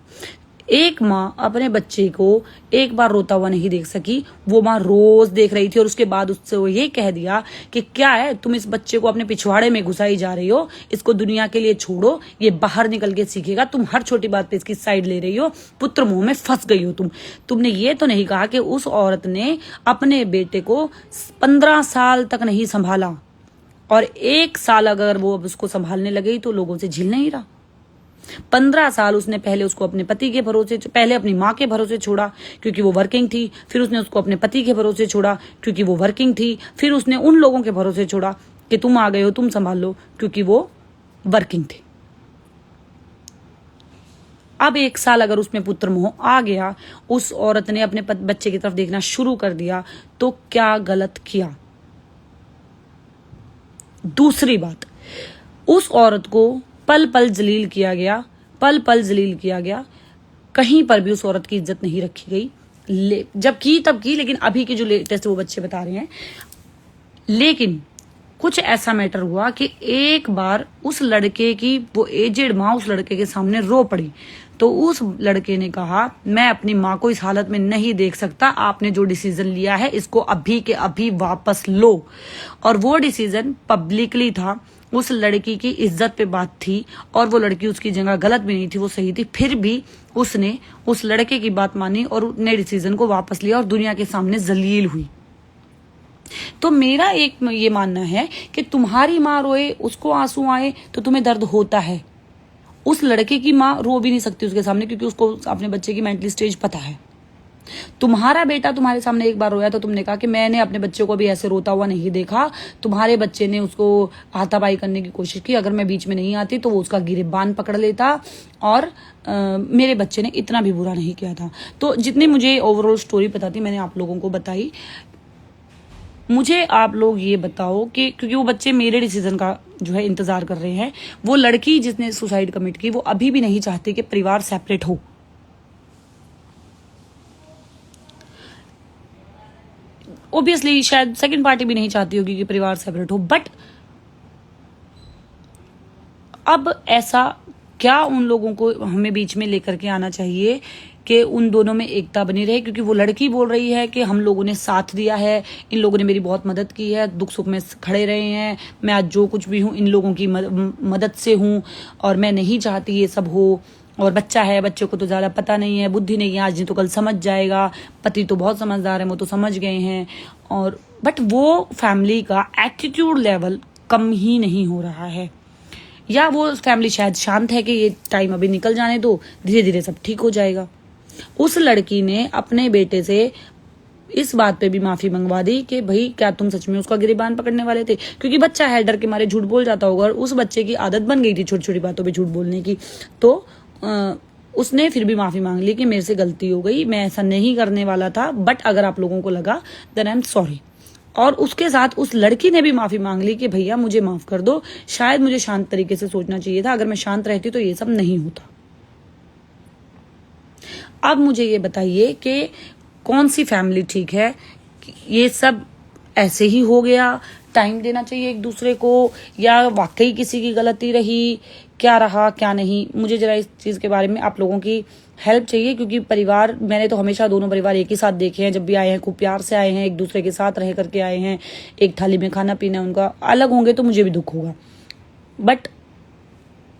एक माँ अपने बच्चे को एक बार रोता हुआ नहीं देख सकी, वो माँ रोज देख रही थी और उसके बाद उससे वो ये कह दिया कि क्या है, तुम इस बच्चे को अपने पिछवाड़े में घुसाई जा रही हो, इसको दुनिया के लिए छोड़ो, ये बाहर निकल के सीखेगा, तुम हर छोटी बात पे इसकी साइड ले रही हो, पुत्र मोह में फंस गई हो तुमने ये तो नहीं कहा कि उस औरत ने अपने बेटे को 15 साल तक नहीं संभाला और 1 साल अगर वो अब उसको संभालने लगी तो लोगों से झिल नहीं रहा। 15 साल उसने पहले उसको अपने पति के भरोसे, पहले अपनी माँ के भरोसे छोड़ा क्योंकि वो वर्किंग थी, फिर उसने उसको अपने पति के भरोसे छोड़ा क्योंकि वो वर्किंग थी, फिर उसने उन लोगों के भरोसे छोड़ा कि तुम आ गए हो, तुम संभाल लो, क्योंकि वो वर्किंग थे। अब 1 साल अगर उसमें पुत्र मोह आ गया, उस औरत ने अपने बच्चे की तरफ देखना शुरू कर दिया, तो क्या गलत किया। दूसरी बात, उस औरत को पल पल जलील किया गया, पल पल जलील किया गया, कहीं पर भी उस औरत की इज्जत नहीं रखी गई। जब की तब की, लेकिन अभी के जो लेटेस्ट वो बच्चे बता रहे हैं। लेकिन कुछ ऐसा मैटर हुआ कि एक बार उस लड़के की वो एजेड माँ उस लड़के के सामने रो पड़ी, तो उस लड़के ने कहा मैं अपनी माँ को इस हालत में नहीं देख सकता, आपने जो डिसीजन लिया है इसको अभी के अभी वापस लो। और वो डिसीजन पब्लिकली था, उस लड़की की इज्जत पे बात थी और वो लड़की उसकी जगह गलत भी नहीं थी, वो सही थी, फिर भी उसने उस लड़के की बात मानी और अपने डिसीजन को वापस लिया और दुनिया के सामने जलील हुई। तो मेरा एक ये मानना है कि तुम्हारी माँ रोए, उसको आंसू आए तो तुम्हें दर्द होता है। उस लड़के की माँ रो भी नहीं सकती उसके सामने क्योंकि उसको अपने बच्चे की मेंटली स्टेज पता है। तुम्हारा बेटा तुम्हारे सामने एक बार रोया तो तुमने कहा कि मैंने अपने बच्चे को भी ऐसे रोता हुआ नहीं देखा, तुम्हारे बच्चे ने उसको हाथापाई करने की कोशिश की, अगर मैं बीच में नहीं आती तो वो उसका गिरेबान पकड़ लेता और मेरे बच्चे ने इतना भी बुरा नहीं किया था। तो जितनी मुझे ओवरऑल स्टोरी पता थी मैंने आप लोगों को बताई। मुझे आप लोग ये बताओ कि क्योंकि वो बच्चे मेरे डिसीजन का जो है इंतजार कर रहे हैं, वो लड़की जिसने सुसाइड कमिट की वो अभी भी नहीं चाहती कि परिवार सेपरेट हो। ऑब्वियसली शायद सेकंड पार्टी भी नहीं चाहती होगी कि परिवार सेपरेट हो, बट अब ऐसा क्या उन लोगों को हमें बीच में लेकर के आना चाहिए कि उन दोनों में एकता बनी रहे, क्योंकि वो लड़की बोल रही है कि हम लोगों ने साथ दिया है, इन लोगों ने मेरी बहुत मदद की है, दुख सुख में खड़े रहे हैं, मैं आज जो कुछ भी हूँ इन लोगों की मदद से हूँ और मैं नहीं चाहती ये सब हो। और बच्चा है, बच्चे को तो ज़्यादा पता नहीं है, बुद्धि नहीं है, आज नहीं तो कल समझ जाएगा, पति तो बहुत समझदार है, वो तो समझ गए हैं। और बट वो फैमिली का एटीट्यूड लेवल कम ही नहीं हो रहा है, या वो फैमिली शायद शांत है कि ये टाइम अभी निकल जाने दो, धीरे धीरे सब ठीक हो जाएगा। उस लड़की ने अपने बेटे से इस बात पे भी माफी मंगवा दी कि भाई क्या तुम सच में उसका गिरेबान पकड़ने वाले थे, क्योंकि बच्चा है, डर के मारे झूठ बोल जाता होगा और उस बच्चे की आदत बन गई थी छोटी छोटी बातों पे झूठ बोलने की। तो उसने फिर भी माफी मांग ली कि मेरे से गलती हो गई, मैं ऐसा नहीं करने वाला था, बट अगर आप लोगों को लगा देन आई एम सॉरी। और उसके साथ उस लड़की ने भी माफी मांग ली कि भैया मुझे माफ कर दो, शायद मुझे शांत तरीके से सोचना चाहिए था, अगर मैं शांत रहती तो ये सब नहीं होता। अब मुझे ये बताइए कि कौन सी फैमिली ठीक है, ये सब ऐसे ही हो गया, टाइम देना चाहिए एक दूसरे को, या वाकई किसी की गलती रही, क्या रहा क्या नहीं। मुझे जरा इस चीज़ के बारे में आप लोगों की हेल्प चाहिए, क्योंकि परिवार मैंने तो हमेशा दोनों परिवार एक ही साथ देखे हैं, जब भी आए हैं खूब प्यार से आए हैं, एक दूसरे के साथ रह करके आए हैं, एक थाली में खाना पीना उनका। अलग होंगे तो मुझे भी दुख होगा, बट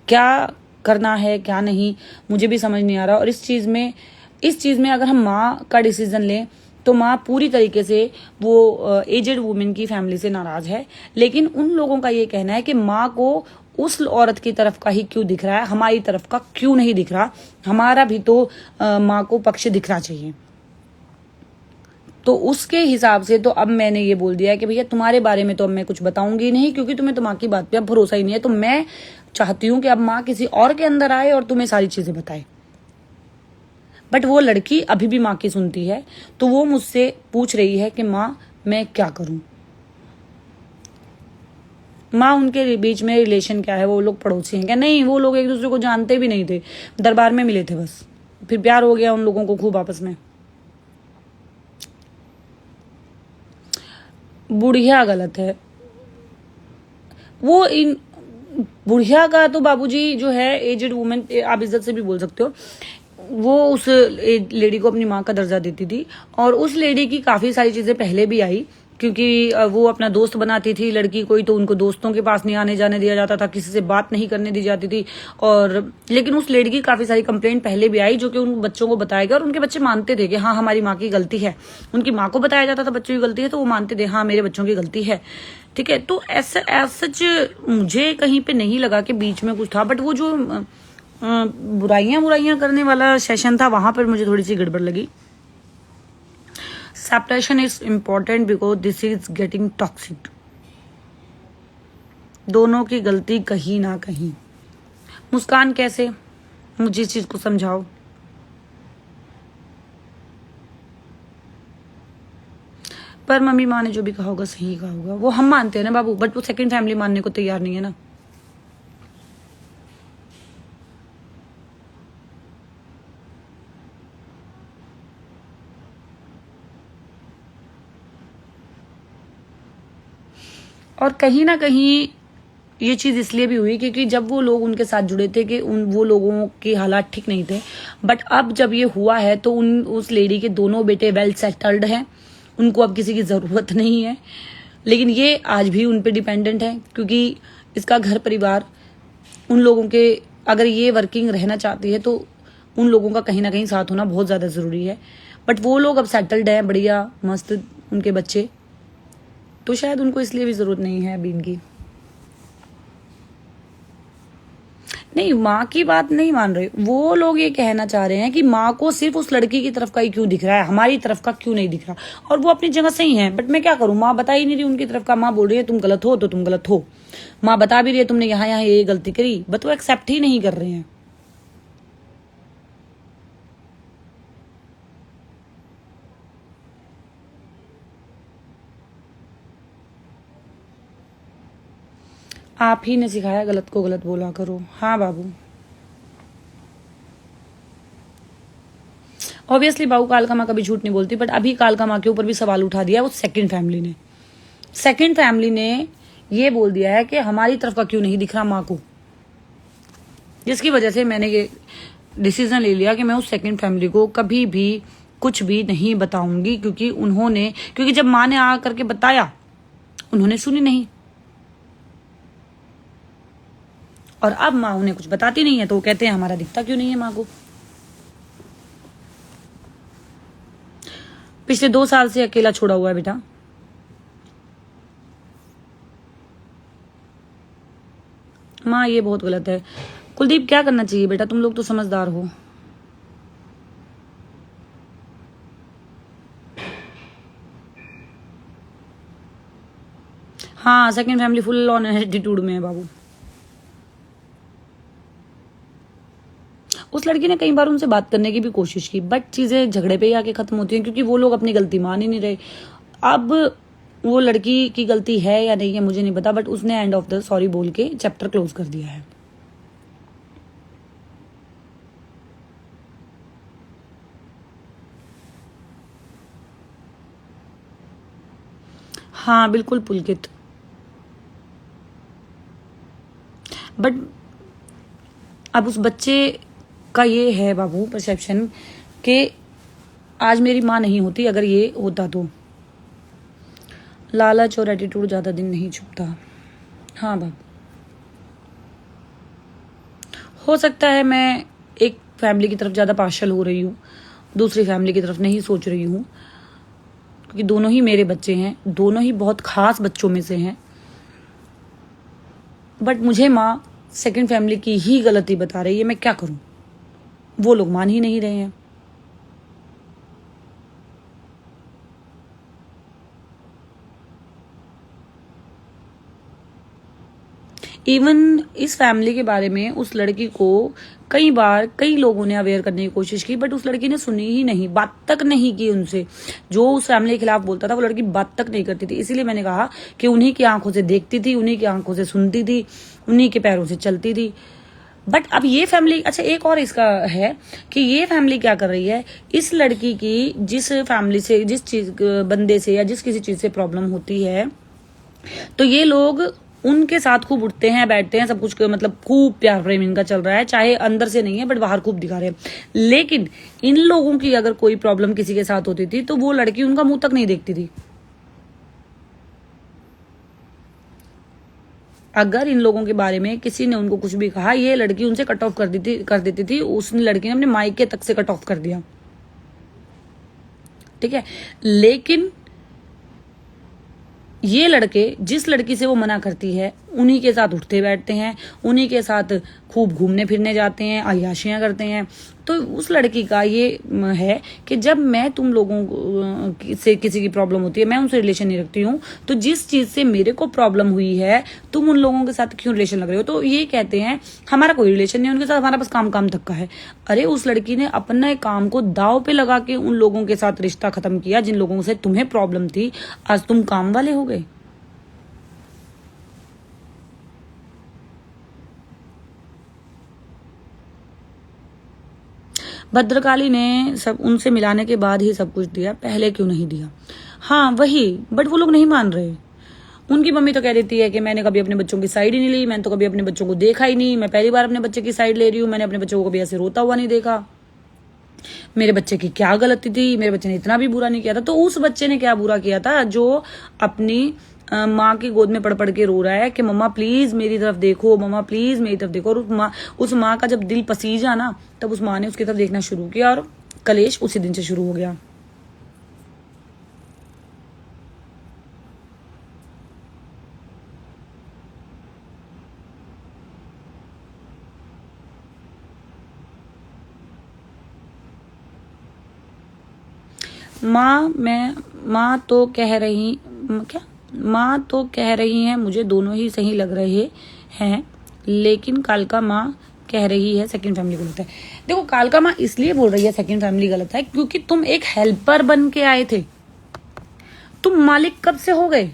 क्या करना है क्या नहीं मुझे भी समझ नहीं आ रहा। और इस चीज़ में अगर हम माँ का डिसीजन लें तो माँ पूरी तरीके से वो एजेड वुमेन की फैमिली से नाराज है, लेकिन उन लोगों का ये कहना है कि माँ को उस औरत की तरफ का ही क्यों दिख रहा है, हमारी तरफ का क्यों नहीं दिख रहा, हमारा भी तो माँ को पक्ष दिखना चाहिए। तो उसके हिसाब से तो अब मैंने ये बोल दिया है कि भैया तुम्हारे बारे में तो अब मैं कुछ बताऊंगी नहीं, क्योंकि तुम्हें तो माँ की बात पे अब भरोसा ही नहीं है। तो मैं चाहती हूँ कि अब माँ किसी और के अंदर आए और तुम्हें सारी चीजें बताए। बट वो लड़की अभी भी माँ की सुनती है, तो वो मुझसे पूछ रही है कि माँ मैं क्या करूं। माँ उनके बीच में रिलेशन क्या है, वो लोग पड़ोसी हैं क्या? नहीं, वो लोग एक दूसरे को जानते भी नहीं थे, दरबार में मिले थे बस, फिर प्यार हो गया उन लोगों को खूब आपस में। बुढ़िया गलत है, वो इन बुढ़िया का तो बाबूजी जो है, एजेड वुमेन आप इज्जत से भी बोल सकते हो, वो उस लेडी को अपनी माँ का दर्जा देती थी। और उस लेडी की काफी सारी चीजें पहले भी आई, क्योंकि वो अपना दोस्त बनाती थी लड़की कोई, तो उनको दोस्तों के पास नहीं आने जाने दिया जाता था, किसी से बात नहीं करने दी जाती थी। और लेकिन उस लेडी की काफी सारी कंप्लेंट पहले भी आई, जो कि उन बच्चों को बताया गया और उनके बच्चे मानते थे कि हाँ हमारी माँ की गलती है। उनकी माँ को बताया जाता था बच्चों की गलती है, तो वो मानते थे हाँ मेरे बच्चों की गलती है, ठीक है। तो ऐसा सच मुझे कहीं पे नहीं लगा कि बीच में कुछ था, बट वो जो बुराइयां करने वाला सेशन था, वहां पर मुझे थोड़ी सी गड़बड़ लगी। Separation is important because this is getting toxic. दोनों की गलती कहीं ना कहीं। मुस्कान कैसे, मुझे इस चीज को समझाओ। पर मम्मी माँ ने जो भी कहा होगा सही कहा होगा, वो हम मानते हैं ना बाबू, बट वो सेकंड फैमिली मानने को तैयार नहीं है ना। और कहीं ना कहीं ये चीज इसलिए भी हुई क्योंकि जब वो लोग उनके साथ जुड़े थे कि वो लोगों के हालात ठीक नहीं थे, बट अब जब ये हुआ है तो उस लेडी के दोनों बेटे वेल सेटल्ड हैं, उनको अब किसी की जरूरत नहीं है। लेकिन ये आज भी उन पे डिपेंडेंट है, क्योंकि इसका घर परिवार उन लोगों के, अगर ये वर्किंग रहना चाहती है तो उन लोगों का कहीं ना कहीं साथ होना बहुत ज्यादा जरूरी है। बट वो लोग अब सेटल्ड हैं, बढ़िया मस्त उनके बच्चे, तो शायद उनको इसलिए भी जरूरत नहीं है अभी इनकी। नहीं, माँ की बात नहीं मान रहे वो लोग। ये कहना चाह रहे हैं कि माँ को सिर्फ उस लड़की की तरफ का ही क्यों दिख रहा है, हमारी तरफ का क्यों नहीं दिख रहा। और वो अपनी जगह सही है, बट मैं क्या करूं, माँ बता ही नहीं रही उनकी तरफ का। माँ बोल रही है तुम गलत हो तो तुम गलत हो, माँ बता भी रही है तुमने यहाँ यहाँ ये गलती करी, बट वो एक्सेप्ट ही नहीं कर रहे हैं। आप ही ने सिखाया गलत को गलत बोला करो। हाँ बाबू, ऑब्वियसली बाबू कालका माँ कभी झूठ नहीं बोलती, बट अभी कालका माँ के ऊपर भी सवाल उठा दिया वो सेकंड फैमिली ने। सेकंड फैमिली ने ये बोल दिया है कि हमारी तरफ का क्यों नहीं दिख रहा माँ को, जिसकी वजह से मैंने ये डिसीजन ले लिया कि मैं उस सेकंड फैमिली को कभी भी कुछ भी नहीं बताऊंगी, क्योंकि जब माँ ने आ करके बताया उन्होंने सुनी नहीं, और अब माँ उन्हें कुछ बताती नहीं है तो वो कहते हैं हमारा दिखता क्यों नहीं है माँ को। पिछले 2 साल से अकेला छोड़ा हुआ है बेटा। माँ ये बहुत गलत है। कुलदीप क्या करना चाहिए बेटा, तुम लोग तो समझदार हो। हाँ, second family full on attitude में है बाबू। उस लड़की ने कई बार उनसे बात करने की भी कोशिश की, बट चीजें झगड़े पे ही आके खत्म होती हैं, क्योंकि वो लोग अपनी गलती मान ही नहीं रहे। अब वो लड़की की गलती है या नहीं है मुझे नहीं पता, बट उसने एंड ऑफ द सॉरी बोल के चैप्टर क्लोज कर दिया है। हाँ बिल्कुल पुलकित, बट अब उस बच्चे का ये है बाबू परसेप्शन कि आज मेरी माँ नहीं होती, अगर ये होता तो। लालच और एटीट्यूड ज्यादा दिन नहीं छुपता। हाँ बाबू, हो सकता है मैं एक फैमिली की तरफ ज्यादा पार्शल हो रही हूँ, दूसरी फैमिली की तरफ नहीं सोच रही हूँ, क्योंकि दोनों ही मेरे बच्चे हैं, दोनों ही बहुत खास बच्चों में से हैं। बट मुझे माँ सेकंड फैमिली की ही गलती बता रही है, मैं क्या करूं, वो लोग मान ही नहीं रहे हैं। इवन इस फैमिली के बारे में उस लड़की को कई बार कई लोगों ने अवेयर करने की कोशिश की, बट उस लड़की ने सुनी ही नहीं, बात तक नहीं की उनसे। जो उस फैमिली के खिलाफ बोलता था वो लड़की बात तक नहीं करती थी। इसीलिए मैंने कहा कि उन्हीं की आंखों से देखती थी, उन्हीं की आंखों से सुनती थी, उन्हीं के पैरों से चलती थी। बट अब ये फैमिली, अच्छा एक और इसका है कि ये फैमिली क्या कर रही है, इस लड़की की जिस फैमिली से, जिस चीज बंदे से या जिस किसी चीज से प्रॉब्लम होती है, तो ये लोग उनके साथ खूब उठते हैं, बैठते हैं, सब कुछ, मतलब खूब प्यार प्रेम इनका चल रहा है, चाहे अंदर से नहीं है बट बाहर खूब दिखा रहे हैं। लेकिन इन लोगों की अगर कोई प्रॉब्लम किसी के साथ होती थी तो वो लड़की उनका मुंह तक नहीं देखती थी। अगर इन लोगों के बारे में किसी ने उनको कुछ भी कहा, ये लड़की उनसे कट ऑफ कर देती थी। उस लड़की ने अपने मायके तक से कट ऑफ कर दिया, ठीक है। लेकिन ये लड़के, जिस लड़की से वो मना करती है, उन्हीं के साथ उठते बैठते हैं, उन्हीं के साथ खूब घूमने फिरने जाते हैं, अय्याशियां करते हैं। तो उस लड़की का ये है कि जब मैं तुम लोगों से किसी की प्रॉब्लम होती है, मैं उनसे रिलेशन नहीं रखती हूँ, तो जिस चीज से मेरे को प्रॉब्लम हुई है तुम उन लोगों के साथ क्यों रिलेशन लग रहे हो। तो ये कहते हैं हमारा कोई रिलेशन नहीं उनके साथ, हमारा बस काम काम तक का है। अरे उस लड़की ने अपने काम को दाव पे लगा के उन लोगों के साथ रिश्ता खत्म किया जिन लोगों से तुम्हें प्रॉब्लम थी। आज तुम काम वाले हो गए। भद्रकाली ने सब उनसे मिलाने के बाद ही सब कुछ दिया, पहले क्यों नहीं दिया। हाँ वही, बट वो लोग नहीं मान रहे। उनकी मम्मी तो कह देती है कि मैंने कभी अपने बच्चों की साइड ही नहीं ली, मैंने तो कभी अपने बच्चों को देखा ही नहीं, मैं पहली बार अपने बच्चे की साइड ले रही हूँ, मैंने अपने बच्चों को कभी ऐसे रोता हुआ नहीं देखा, मेरे बच्चे की क्या गलती थी, मेरे बच्चे ने इतना भी बुरा नहीं किया था। तो उस बच्चे ने क्या बुरा किया था जो अपनी माँ की गोद में पड़ पड़ के रो रहा है कि मम्मा प्लीज मेरी तरफ देखो, मम्मा प्लीज मेरी तरफ देखो। और उस माँ का जब दिल पसीजा ना, तब उस माँ ने उसकी तरफ देखना शुरू किया और कलेश उसी दिन से शुरू हो गया। माँ तो कह रही क्या माँ तो कह रही हैं मुझे दोनों ही सही लग रहे हैं, लेकिन कालका माँ कह रही है सेकंड फैमिली गलत है। देखो कालका माँ इसलिए बोल रही है सेकंड फैमिली गलत है क्योंकि तुम एक हेल्पर बन के आए थे, तुम मालिक कब से हो गए।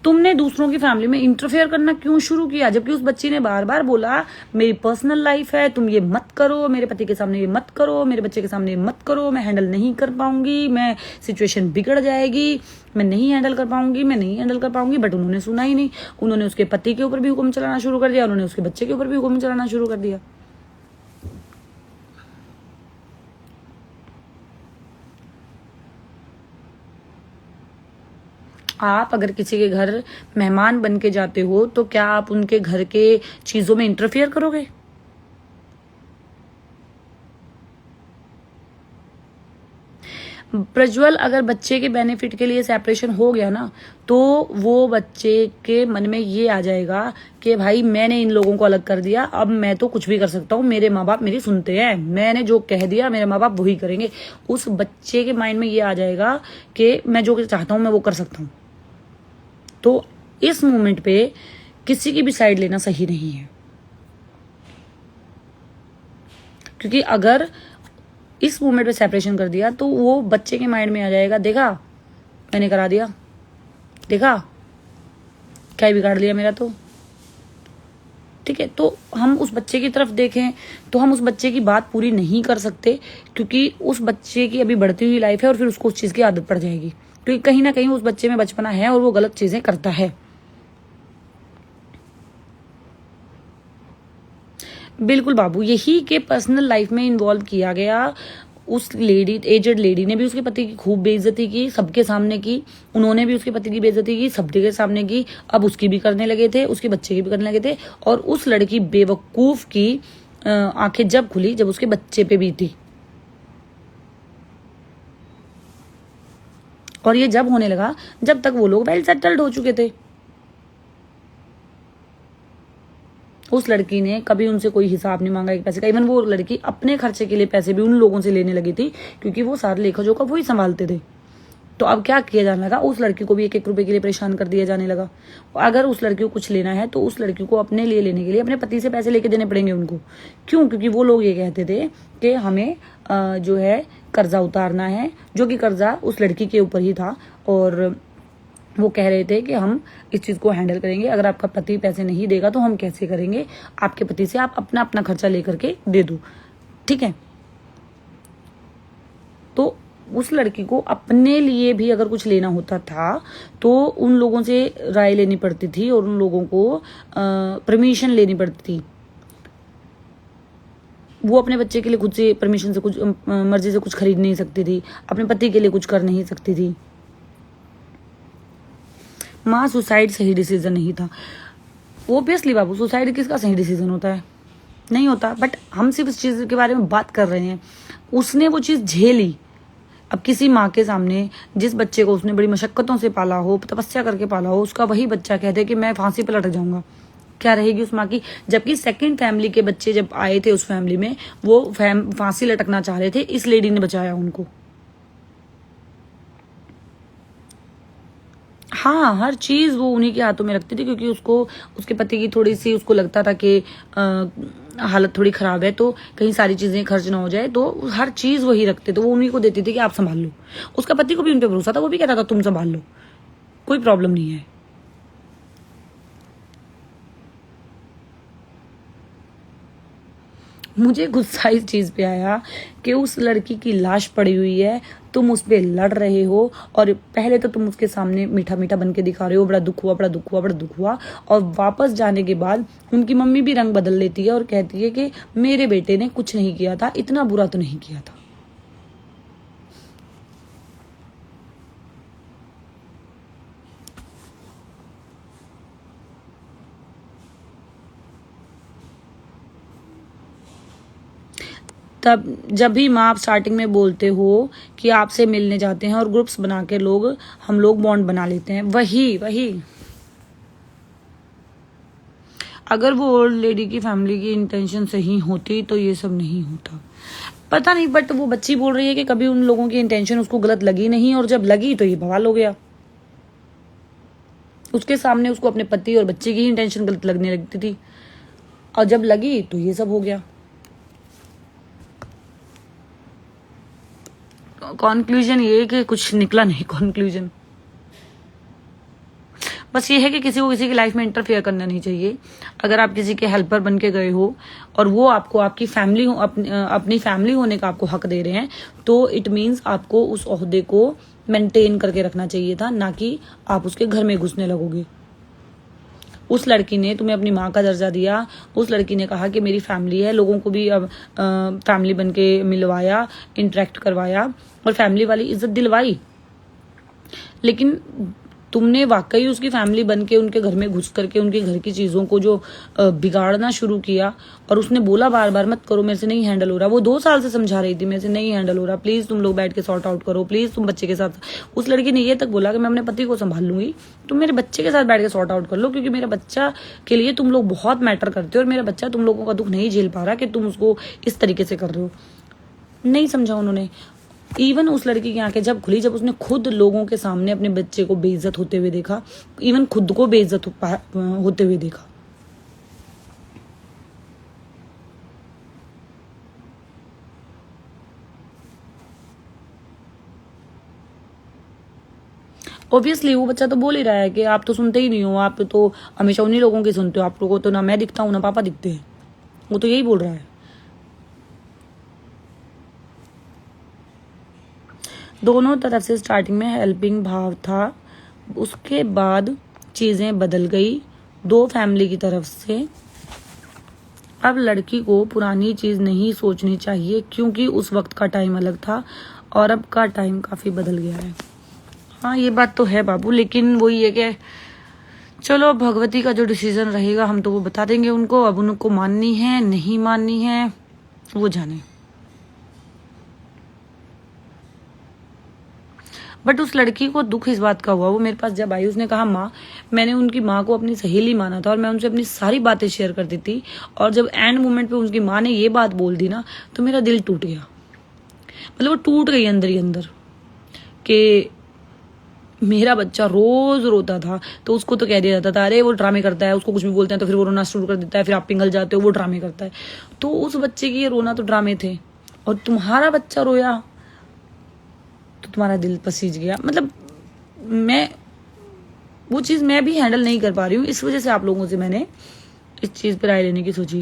तुमने दूसरों की फैमिली में इंटरफेयर करना क्यों शुरू किया, जबकि उस बच्ची ने बार बार बोला मेरी पर्सनल लाइफ है, तुम ये मत करो, मेरे पति के सामने ये मत करो, मेरे बच्चे के सामने ये मत करो, मैं हैंडल नहीं कर पाऊंगी, मैं सिचुएशन बिगड़ जाएगी, मैं नहीं हैंडल कर पाऊंगी, मैं नहीं हैंडल कर पाऊंगी। बट उन्होंने सुना ही नहीं। उन्होंने उसके पति के ऊपर भी हुक्म चलाना शुरू कर दिया, उन्होंने उसके बच्चे के ऊपर भी हुक्म चलाना शुरू कर दिया। आप अगर किसी के घर मेहमान बन के जाते हो तो क्या आप उनके घर के चीजों में इंटरफियर करोगे। प्रज्वल अगर बच्चे के बेनिफिट के लिए सेपरेशन हो गया ना, तो वो बच्चे के मन में ये आ जाएगा कि भाई मैंने इन लोगों को अलग कर दिया, अब मैं तो कुछ भी कर सकता हूँ, मेरे माँ बाप मेरी सुनते हैं, मैंने जो कह दिया मेरे माँ बाप वही करेंगे। उस बच्चे के माइंड में ये आ जाएगा कि मैं जो चाहता हूँ मैं वो कर सकता हूँ। तो इस मोमेंट पे किसी की भी साइड लेना सही नहीं है, क्योंकि अगर इस मोमेंट पे सेपरेशन कर दिया तो वो बच्चे के माइंड में आ जाएगा, देखा मैंने करा दिया, देखा क्या बिगाड़ लिया मेरा। तो ठीक है, तो हम उस बच्चे की तरफ देखें तो हम उस बच्चे की बात पूरी नहीं कर सकते, क्योंकि उस बच्चे की अभी बढ़ती हुई लाइफ है और फिर उसको उस चीज की आदत पड़ जाएगी, क्योंकि कहीं ना कहीं उस बच्चे में बचपना है और वो गलत चीजें करता है। बिल्कुल बाबू, यही के पर्सनल लाइफ में इन्वॉल्व किया गया। उस लेडी, एजेड लेडी ने भी उसके पति की खूब बेइज्जती की, सबके सामने की। उन्होंने भी उसके पति की बेइज्जती की, सबके सामने की। अब उसकी भी करने लगे थे, उसके बच्चे की भी करने लगे थे। और उस लड़की बेवकूफ की आंखें जब खुली जब उसके बच्चे पे भी थी, और ये जब होने लगा जब तक वो लोग वेल सेटल्ड हो चुके थे। उस लड़की ने कभी उनसे कोई हिसाब नहीं मांगा एक पैसे का। इवन वो लड़की अपने खर्चे के लिए पैसे भी उन लोगों से लेने लगी थी, क्योंकि वो सारे लेखा जोखा वही संभालते थे। तो अब क्या किया जाने लगा, उस लड़की को भी एक एक रुपए के लिए परेशान कर दिया जाने लगा। अगर उस लड़की को कुछ लेना है तो उस लड़की को अपने लिए लेने के लिए अपने पति से पैसे लेके देने पड़ेंगे उनको। क्यों? क्योंकि वो लोग ये कहते थे कि हमें जो है कर्जा उतारना है, जो कि कर्जा उस लड़की के ऊपर ही था। और वो कह रहे थे कि हम इस चीज को हैंडल करेंगे, अगर आपका पति पैसे नहीं देगा तो हम कैसे करेंगे, आपके पति से आप अपना अपना खर्चा लेकर के दे दो, ठीक है। तो उस लड़की को अपने लिए भी अगर कुछ लेना होता था तो उन लोगों से राय लेनी पड़ती थी और उन लोगों को परमिशन लेनी पड़ती थी। वो अपने बच्चे के लिए खुद से परमिशन से कुछ मर्जी से कुछ खरीद नहीं सकती थी, अपने पति के लिए कुछ कर नहीं सकती थी। माँ सुसाइड सही डिसीजन नहीं था। ओबियसली बाबू, सुसाइड किसका सही डिसीजन होता है? नहीं होता। बट हम सिर्फ इस चीज के बारे में बात कर रहे हैं। उसने वो चीज झेली। अब किसी माँ के सामने जिस बच्चे को उसने बड़ी मशक्कतों से पाला हो, तपस्या करके पाला हो, उसका वही बच्चा कह दे कि मैं फांसी पर लटक जाऊंगा, क्या रहेगी उस माँ की? जबकि सेकंड फैमिली के बच्चे जब आए थे उस फैमिली में, वो फांसी लटकना चाह रहे थे, इस लेडी ने बचाया उनको। हाँ, हर चीज वो उन्हीं के हाथों में रखती थी, क्योंकि उसको उसके पति की थोड़ी सी उसको लगता था कि हालत थोड़ी खराब है, तो कहीं सारी चीजें खर्च ना हो जाए, तो हर चीज वही रखते, तो वो उन्हीं को देती थी कि आप संभाल लो। उसका पति को भी उन पे भरोसा था, वो भी कहता था तुम संभाल लो, कोई प्रॉब्लम नहीं है। मुझे गुस्सा इस चीज पे आया कि उस लड़की की लाश पड़ी हुई है, तुम उस पे लड़ रहे हो, और पहले तो तुम उसके सामने मीठा मीठा बन के दिखा रहे हो, बड़ा दुख हुआ, बड़ा दुख हुआ, बड़ा दुख हुआ, और वापस जाने के बाद उनकी मम्मी भी रंग बदल लेती है और कहती है कि मेरे बेटे ने कुछ नहीं किया था, इतना बुरा तो नहीं किया था। तब जब भी माँ आप स्टार्टिंग में बोलते हो कि आपसे मिलने जाते हैं और ग्रुप्स बना के हम लोग बॉन्ड बना लेते हैं, वही अगर वो ओल्ड लेडी की फैमिली की इंटेंशन सही होती तो ये सब नहीं होता। पता नहीं, बट वो बच्ची बोल रही है कि कभी उन लोगों की इंटेंशन उसको गलत लगी नहीं, और जब लगी तो ये बवाल हो गया। उसके सामने उसको अपने पति और बच्चे की इंटेंशन गलत लगने लगती थी, और जब लगी तो ये सब हो गया। कॉन्क्लूजन ये कि कुछ निकला नहीं। कॉन्क्लूजन बस ये है कि किसी को किसी की लाइफ में इंटरफेयर करना नहीं चाहिए। अगर आप किसी के हेल्पर बन के गए हो और वो आपको आपकी फैमिली अपनी फैमिली होने का आपको हक दे रहे हैं, तो इट मीन्स आपको उस ओहदे को मेंटेन करके रखना चाहिए था, ना कि आप उसके घर में घुसने लगोगे। उस लड़की ने तुम्हें अपनी माँ का दर्जा दिया, उस लड़की ने कहा कि मेरी फैमिली है, लोगों को भी अब फैमिली बन के मिलवाया, इंटरेक्ट करवाया और फैमिली वाली इज्जत दिलवाई। लेकिन तुमने वाकई उसकी फैमिली बन के उनके घर में घुस करके उनके घर की चीजों को जो बिगाड़ना शुरू किया, और उसने बोला बार बार मत करो, मेरे से नहीं हैंडल हो रहा। वो 2 साल से समझा रही थी मेरे से नहीं हैंडल हो रहा, प्लीज तुम लोग बैठ के सॉर्ट आउट करो, प्लीज तुम बच्चे के साथ। उस लड़की ने ये तक बोला कि मैं अपने पति को संभाल लूंगी, तुम मेरे बच्चे के साथ बैठ के सॉर्ट आउट कर लो, क्योंकि मेरे बच्चा के लिए तुम लोग बहुत मैटर करते हो, और मेरा बच्चा तुम लोगों का दुख नहीं झेल पा रहा कि तुम उसको इस तरीके से कर रहे हो। नहीं समझा उन्होंने। इवन उस लड़की की आंखें जब खुली, जब उसने खुद लोगों के सामने अपने बच्चे को बेइज्जत होते हुए देखा, इवन खुद को बेइज्जत होते हुए देखा। ऑब्वियसली वो बच्चा तो बोल ही रहा है कि आप तो सुनते ही नहीं हो, आप तो हमेशा उन्हीं लोगों की सुनते हो, आप लोगों को तो ना मैं दिखता हूँ ना पापा दिखते हैं। वो तो यही बोल रहा है। दोनों तरफ से स्टार्टिंग में हेल्पिंग भाव था, उसके बाद चीजें बदल गई 2 फैमिली की तरफ से। अब लड़की को पुरानी चीज नहीं सोचनी चाहिए, क्योंकि उस वक्त का टाइम अलग था और अब का टाइम काफी बदल गया है। हाँ, ये बात तो है बाबू, लेकिन वही है कि चलो भगवती का जो डिसीजन रहेगा हम तो वो बता देंगे उनको। अब उनको माननी है नहीं माननी है वो जाने। बट उस लड़की को दुख इस बात का हुआ, वो मेरे पास जब आई उसने कहा माँ, मैंने उनकी माँ को अपनी सहेली माना था और मैं उनसे अपनी सारी बातें शेयर करती थी, और जब एंड मोमेंट पे उनकी माँ ने ये बात बोल दी ना, तो मेरा दिल टूट गया। मतलब वो टूट गई अंदर ही अंदर कि मेरा बच्चा रोज रोता था, तो उसको तो कह दिया जाता था अरे वो ड्रामे करता है, उसको कुछ भी बोलते हैं तो फिर वो रोना शुरू कर देता है, फिर आप पिघल जाते हो, वो ड्रामे करता है। तो उस बच्चे की ये रोना तो ड्रामे थे, और तुम्हारा बच्चा रोया तो तुम्हारा दिल पसीज गया। मतलब वो चीज मैं भी हैंडल नहीं कर पा रही हूँ, इस वजह से आप लोगों से मैंने इस चीज पर राय लेने की सोची।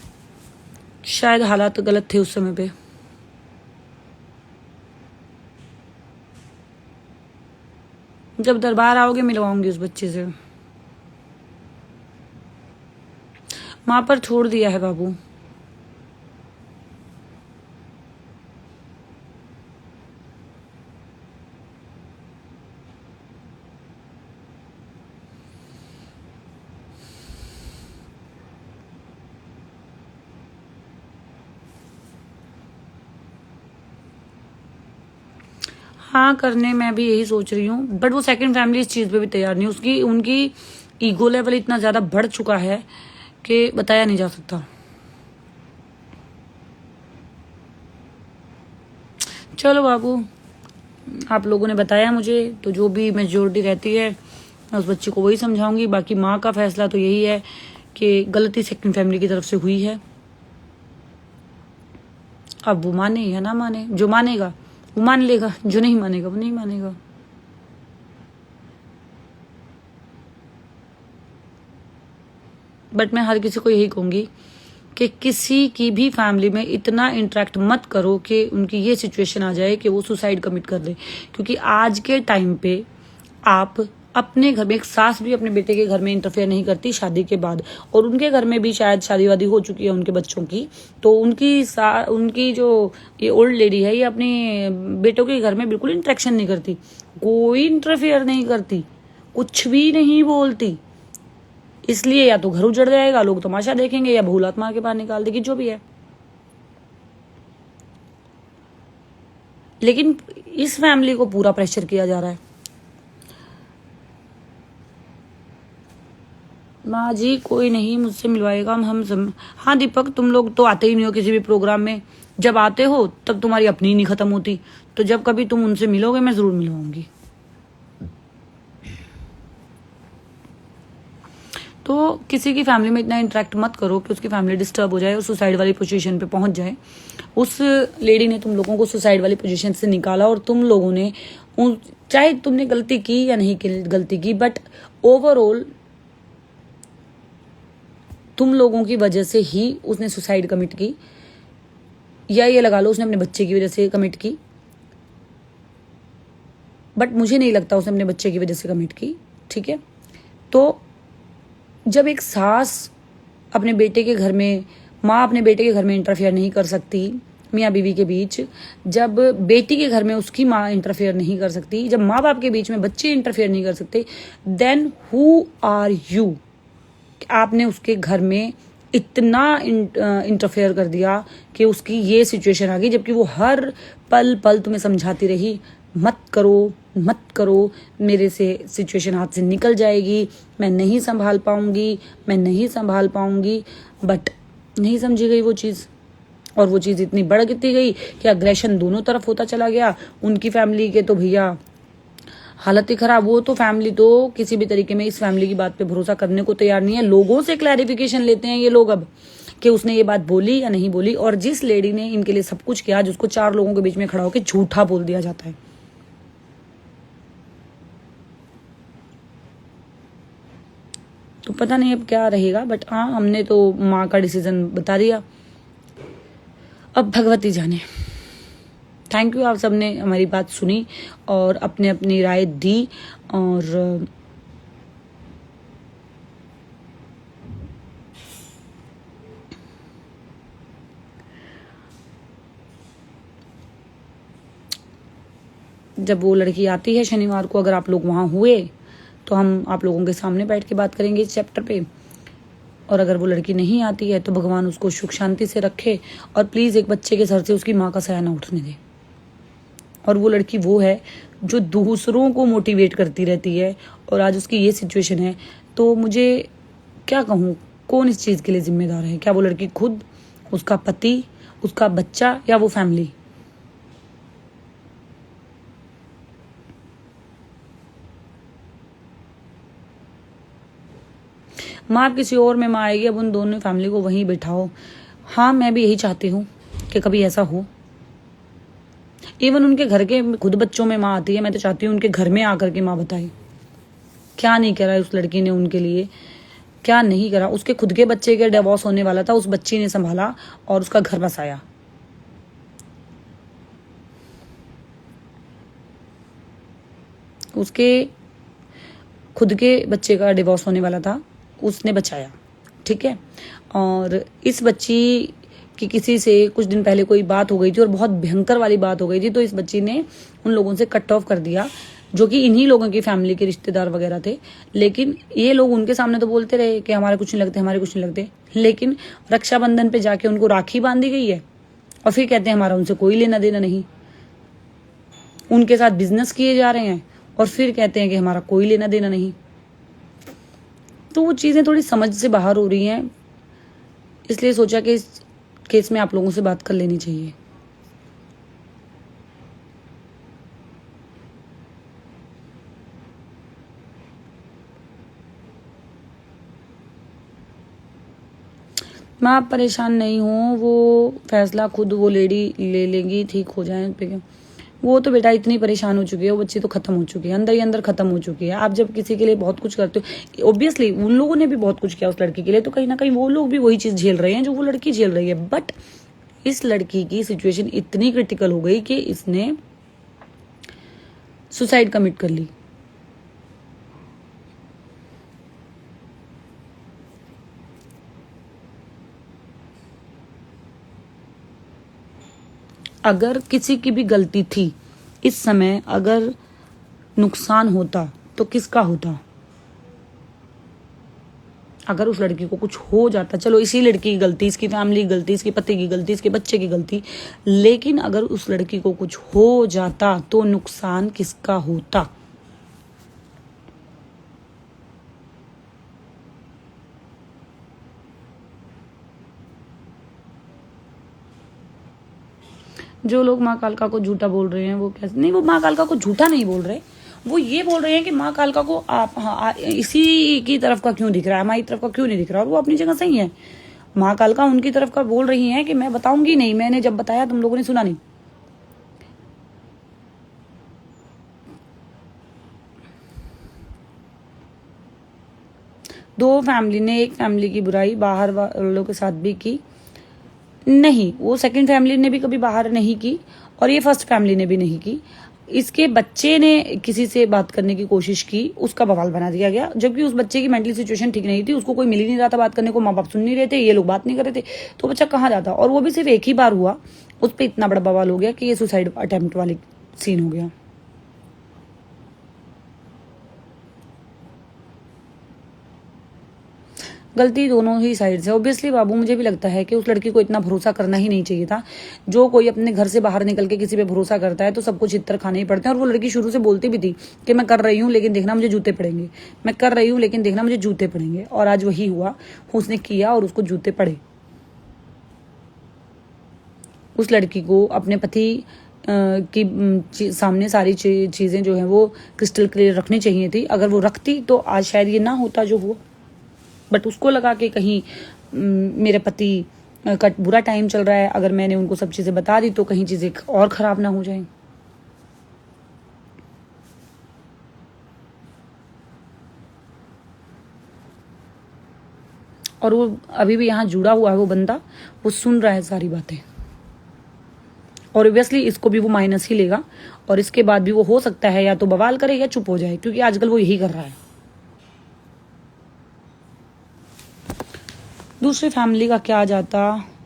शायद हालात गलत थे उस समय पे। जब दरबार आओगे मिलवाऊंगी उस बच्चे से। माँ पर छोड़ दिया है बाबू। हाँ करने मैं भी यही सोच रही हूँ, बट वो सेकंड फैमिली इस चीज पे भी तैयार नहीं। उसकी उनकी ईगो लेवल इतना ज्यादा बढ़ चुका है कि बताया नहीं जा सकता। चलो बाबू, आप लोगों ने बताया मुझे, तो जो भी मेजोरिटी रहती है मैं उस बच्चे को वही समझाऊंगी। बाकी माँ का फैसला तो यही है कि गलती सेकंड फैमिली की तरफ से हुई है। अब वो माने या ना माने, जो मानेगा वो मान लेगा, जो नहीं मानेगा वो नहीं मानेगा। बट मैं हर किसी को यही कहूंगी कि किसी की भी फैमिली में इतना इंटरेक्ट मत करो कि उनकी ये सिचुएशन आ जाए कि वो सुसाइड कमिट कर ले। क्योंकि आज के टाइम पे आप अपने घर में, एक सास भी अपने बेटे के घर में इंटरफेयर नहीं करती शादी के बाद, और उनके घर में भी शायद शादी वादी हो चुकी है उनके बच्चों की, तो उनकी जो ये ओल्ड लेडी है ये अपने बेटों के घर में बिल्कुल इंटरेक्शन नहीं करती, कोई इंटरफेयर नहीं करती, कुछ भी नहीं बोलती। इसलिए या तो घर उजड़ जाएगा, लोग तमाशा देखेंगे, या भूलात मार के बाहर निकाल देगी, जो भी है। लेकिन इस फैमिली को पूरा प्रेशर किया जा रहा है। माँ जी कोई नहीं मुझसे मिलवाएगा, हम सब। हाँ दीपक, तुम लोग तो आते ही नहीं हो किसी भी प्रोग्राम में। जब आते हो तब तुम्हारी अपनी नहीं खत्म होती, तो जब कभी तुम उनसे मिलोगे मैं जरूर मिलवाऊंगी। तो किसी की फैमिली में इतना इंटरेक्ट मत करो कि उसकी फैमिली डिस्टर्ब हो जाए और सुसाइड वाली पोजीशन पे पहुंच जाए। उस लेडी ने तुम लोगों को सुसाइड वाली पोजीशन से निकाला, और तुम लोगों ने, चाहे तुमने गलती की या नहीं गलती की, बट ओवरऑल तुम लोगों की वजह से ही उसने सुसाइड कमिट की, या ये लगा लो उसने अपने बच्चे की वजह से कमिट की। बट मुझे नहीं लगता उसने अपने बच्चे की वजह से कमिट की, ठीक है। तो जब एक सास अपने बेटे के घर में, माँ अपने बेटे के घर में इंटरफेयर नहीं कर सकती मियाँ बीवी के बीच, जब बेटी के घर में उसकी माँ इंटरफेयर नहीं कर सकती, जब माँ बाप के बीच में बच्चे इंटरफेयर नहीं कर सकते, देन हु आर यू? आपने उसके घर में इतना इंटरफेयर कर दिया कि उसकी ये सिचुएशन आ गई, जबकि वो हर पल पल तुम्हें समझाती रही, मत करो मत करो, मेरे से सिचुएशन हाथ से निकल जाएगी, मैं नहीं संभाल पाऊंगी, मैं नहीं संभाल पाऊंगी। बट नहीं समझी गई वो चीज़, और वो चीज़ इतनी बढ़ती गई कि अग्रेशन दोनों तरफ होता चला गया। उनकी फैमिली के तो भैया हालत ही खराब। वो तो फैमिली तो किसी भी तरीके में इस फैमिली की बात पे भरोसा करने को तैयार नहीं है। लोगों से क्लैरिफिकेशन लेते हैं ये लोग अब कि उसने ये बात बोली या नहीं बोली। और जिस लेडी ने इनके लिए सब कुछ किया, जिसको 4 लोगों के बीच में खड़ा होकर झूठा बोल दिया जाता है, तो पता नहीं अब क्या रहेगा। बट हाँ, हमने तो माँ का डिसीजन बता दिया, अब भगवती जाने। थैंक यू, आप सबने हमारी बात सुनी और अपने अपनी राय दी। और जब वो लड़की आती है शनिवार को, अगर आप लोग वहाँ हुए तो हम आप लोगों के सामने बैठ के बात करेंगे इस चैप्टर पे। और अगर वो लड़की नहीं आती है तो भगवान उसको सुख शांति से रखे, और प्लीज़ एक बच्चे के सर से उसकी माँ का साया ना उठने दे। और वो लड़की वो है जो दूसरों को मोटिवेट करती रहती है, और आज उसकी ये सिचुएशन है। तो मुझे क्या कहूँ, कौन इस चीज़ के लिए जिम्मेदार है? क्या वो लड़की खुद, उसका पति, उसका बच्चा, या वो फैमिली? माँ आप किसी और में माँ आएगी, अब उन दोनों फैमिली को वहीं बिठाओ। हाँ मैं भी यही चाहती हूँ कि कभी ऐसा हो। इवन उनके घर के खुद बच्चों में माँ आती है, मैं तो चाहती हूँ उनके घर में आकर के माँ बताए क्या नहीं करा है उस लड़की ने उनके लिए। क्या नहीं करा। उसके खुद के बच्चे के डिवोर्स होने वाला था, उस बच्ची ने संभाला और उसका घर बसाया। उसके खुद के बच्चे का डिवोर्स होने वाला था, उसने बचाया, ठीक है। और इस बच्ची की किसी से कुछ दिन पहले कोई बात हो गई थी और बहुत भयंकर वाली बात हो गई थी, तो इस बच्ची ने उन लोगों से कट ऑफ कर दिया जो कि इन्हीं लोगों की फैमिली के रिश्तेदार वगैरह थे। लेकिन ये लोग उनके सामने तो बोलते रहे कि हमारे कुछ नहीं लगते, हमारे कुछ नहीं लगते, लेकिन रक्षाबंधन पे जाके उनको राखी बांधी गई है और फिर कहते हैं हमारा उनसे कोई लेना देना नहीं। उनके साथ बिजनेस किए जा रहे हैं और फिर कहते हैं कि हमारा कोई लेना देना नहीं। तो वो चीज़ें थोड़ी समझ से बाहर हो रही हैं, इसलिए सोचा कि इस केस में आप लोगों से बात कर लेनी चाहिए। मैं आप परेशान नहीं हूँ, वो फैसला खुद वो लेडी ले लेंगी, ठीक हो जाए। वो तो बेटा इतनी परेशान हो चुकी है, वो बच्ची तो खत्म हो चुकी है, अंदर ही अंदर खत्म हो चुकी है। आप जब किसी के लिए बहुत कुछ करते हो, ऑब्वियसली उन लोगों ने भी बहुत कुछ किया उस लड़की के लिए, तो कहीं ना कहीं वो लोग भी वही चीज झेल रहे हैं जो वो लड़की झेल रही है। बट इस लड़की की सिचुएशन इतनी क्रिटिकल हो गई कि इसने सुसाइड कमिट कर ली। अगर किसी की भी गलती थी इस समय, अगर नुकसान होता तो किसका होता? अगर उस लड़की को कुछ हो जाता, चलो इसी लड़की की गलती, इसकी फैमिली की गलती, इसके पति की गलती, इसके बच्चे की गलती, लेकिन अगर उस लड़की को कुछ हो जाता तो नुकसान किसका होता? जो लोग माँ कालका को झूठा बोल रहे हैं वो कैसे नहीं, वो माँ कालका को झूठा नहीं बोल रहे, वो ये बोल रहे हैं कि माँ कालका को आप इसी की तरफ का क्यों दिख रहा है, हमारी तरफ का क्यों नहीं दिख रहा। और वो अपनी जगह सही है, माँ कालका उनकी तरफ का बोल रही हैं कि मैं बताऊंगी नहीं, मैंने जब बताया तुम लोगों ने सुना नहीं। दो फैमिली ने एक फैमिली की बुराई बाहर वालों के साथ भी की नहीं, वो सेकंड फैमिली ने भी कभी बाहर नहीं की और ये फर्स्ट फैमिली ने भी नहीं की। इसके बच्चे ने किसी से बात करने की कोशिश की, उसका बवाल बना दिया गया, जबकि उस बच्चे की मेंटल सिचुएशन ठीक नहीं थी, उसको कोई मिल ही नहीं रहा था बात करने को, माँ बाप सुन नहीं रहे थे, ये लोग बात नहीं कर रहे थे, तो बच्चा कहाँ जाता। और वो भी सिर्फ एक ही बार हुआ, उस पर इतना बड़ा बवाल हो गया कि ये सुसाइड अटेम्प्ट वाली सीन हो गया। गलती दोनों ही साइड से। ऑब्वियसली बाबू मुझे भी लगता है कि उस लड़की को इतना भरोसा करना ही नहीं चाहिए था। जो कोई अपने घर से बाहर निकल के किसी पे भरोसा करता है तो सबको चित्तर खाने ही पड़ते हैं। और वो लड़की शुरू से बोलती भी थी कि मैं कर रही हूँ लेकिन देखना मुझे जूते पड़ेंगे, मैं कर रही हूँ लेकिन देखना मुझे जूते पड़ेंगे। और आज वही हुआ, उसने किया और उसको जूते पड़े। उस लड़की को अपने पति की सामने सारी चीजें जो है वो क्रिस्टल क्लियर रखनी चाहिए थी। अगर वो रखती तो आज शायद ये ना होता जो हुआ। बट उसको लगा कि कहीं मेरे पति का बुरा टाइम चल रहा है, अगर मैंने उनको सब चीजें बता दी तो कहीं चीजें और खराब ना हो जाएं। और वो अभी भी यहाँ जुड़ा हुआ है, वो बंदा, वो सुन रहा है सारी बातें। और ऑब्वियसली इसको भी वो माइनस ही लेगा और इसके बाद भी वो हो सकता है या तो बवाल करे या चुप हो जाए, क्योंकि आजकल वो यही कर रहा है। दूसरी फैमिली का क्या जाता,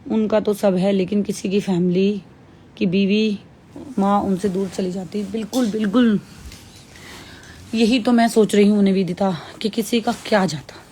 उनका तो सब है, लेकिन किसी की फैमिली की बीवी माँ उनसे दूर चली जाती। बिल्कुल बिल्कुल यही तो मैं सोच रही हूँ निवेदिता, कि किसी का क्या जाता।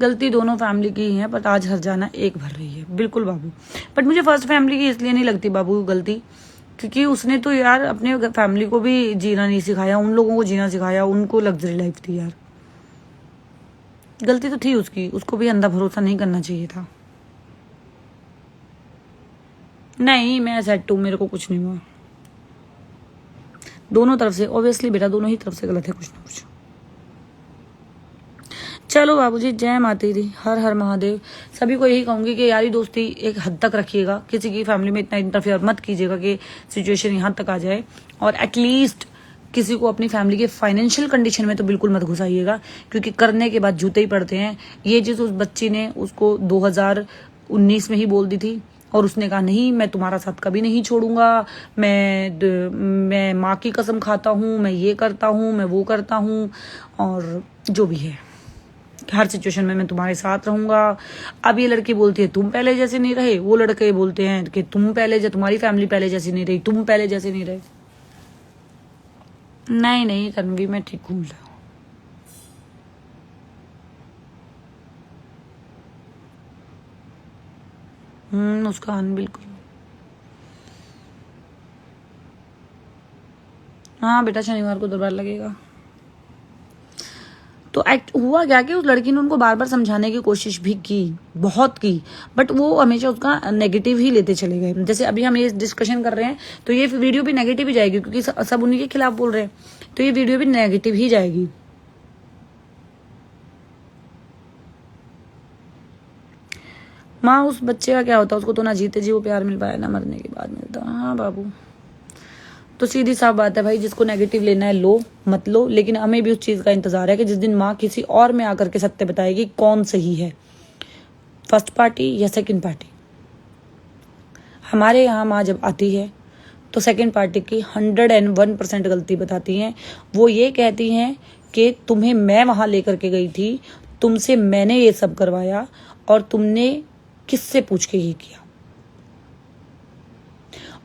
गलती दोनों फैमिली की ही है, बट आज हर जाना एक भर रही है। बिल्कुल बाबू, बट मुझे फर्स्ट फैमिली की इसलिए नहीं लगती बाबू गलती, क्योंकि उसने तो यार अपने फैमिली को भी जीना नहीं सिखाया, उन लोगों को जीना सिखाया, उनको लग्जरी लाइफ दी यार। गलती तो थी उसकी, उसको भी अंधा भरोसा नहीं करना चाहिए था। नहीं मैं सेट हूं, मेरे को कुछ नहीं हुआ। दोनों तरफ से ऑब्वियसली बेटा, दोनों ही तरफ से गलत है कुछ ना कुछ। चलो बाबूजी, जय माता दी, हर हर महादेव। सभी को यही कहूंगी कि यारी दोस्ती एक हद तक रखिएगा, किसी की फैमिली में इतना इंटरफेयर मत कीजिएगा कि सिचुएशन यहाँ तक आ जाए। और एटलीस्ट किसी को अपनी फैमिली के फाइनेंशियल कंडीशन में तो बिल्कुल मत घुसाइएगा, क्योंकि करने के बाद जूते ही पड़ते हैं। ये चीज उस बच्ची ने उसको 2019 में ही बोल दी थी, और उसने कहा नहीं, मैं तुम्हारा साथ कभी नहीं छोड़ूंगा, मैं माँ की कसम खाता हूँ, मैं ये करता हूँ, मैं वो करता हूँ, और जो भी है हर सिचुएशन में मैं तुम्हारे साथ रहूंगा। अब ये लड़की बोलती है तुम पहले जैसे नहीं रहे, वो लड़के बोलते हैं कि तुम्हारी फैमिली पहले जैसी नहीं रही, तुम पहले जैसे नहीं रहे। नहीं रणवीर, मैं ठीक हूँ। मुस्कान बिल्कुल। हाँ बेटा, शनिवार को दरबार लगेगा। तो हुआ क्या कि उस लड़की ने उनको बार बार समझाने की कोशिश भी की, बहुत की, बट वो हमेशा उसका नेगेटिव ही लेते चले गए। जैसे अभी हम ये डिस्कशन कर रहे हैं तो ये वीडियो भी नेगेटिव ही जाएगी, क्योंकि सब उन्हीं के खिलाफ बोल रहे हैं, तो ये वीडियो भी नेगेटिव ही जाएगी। माँ, उस बच्चे का क्या होता, उसको तो ना जीते जी वो प्यार मिल पाया, ना मरने के बाद मिलता। हाँ बाबू, तो सीधी साफ बात है भाई, जिसको नेगेटिव लेना है लो, मत लो, लेकिन हमें भी उस चीज का इंतजार है कि जिस दिन माँ किसी और में आकर के सत्य बताएगी कौन सही है, फर्स्ट पार्टी या सेकंड पार्टी। हमारे यहाँ माँ जब आती है तो सेकंड पार्टी की 101% गलती बताती हैं। वो ये कहती हैं कि तुम्हें मैं वहां लेकर के गई थी, तुमसे मैंने ये सब करवाया, और तुमने किससे पूछ के ये किया।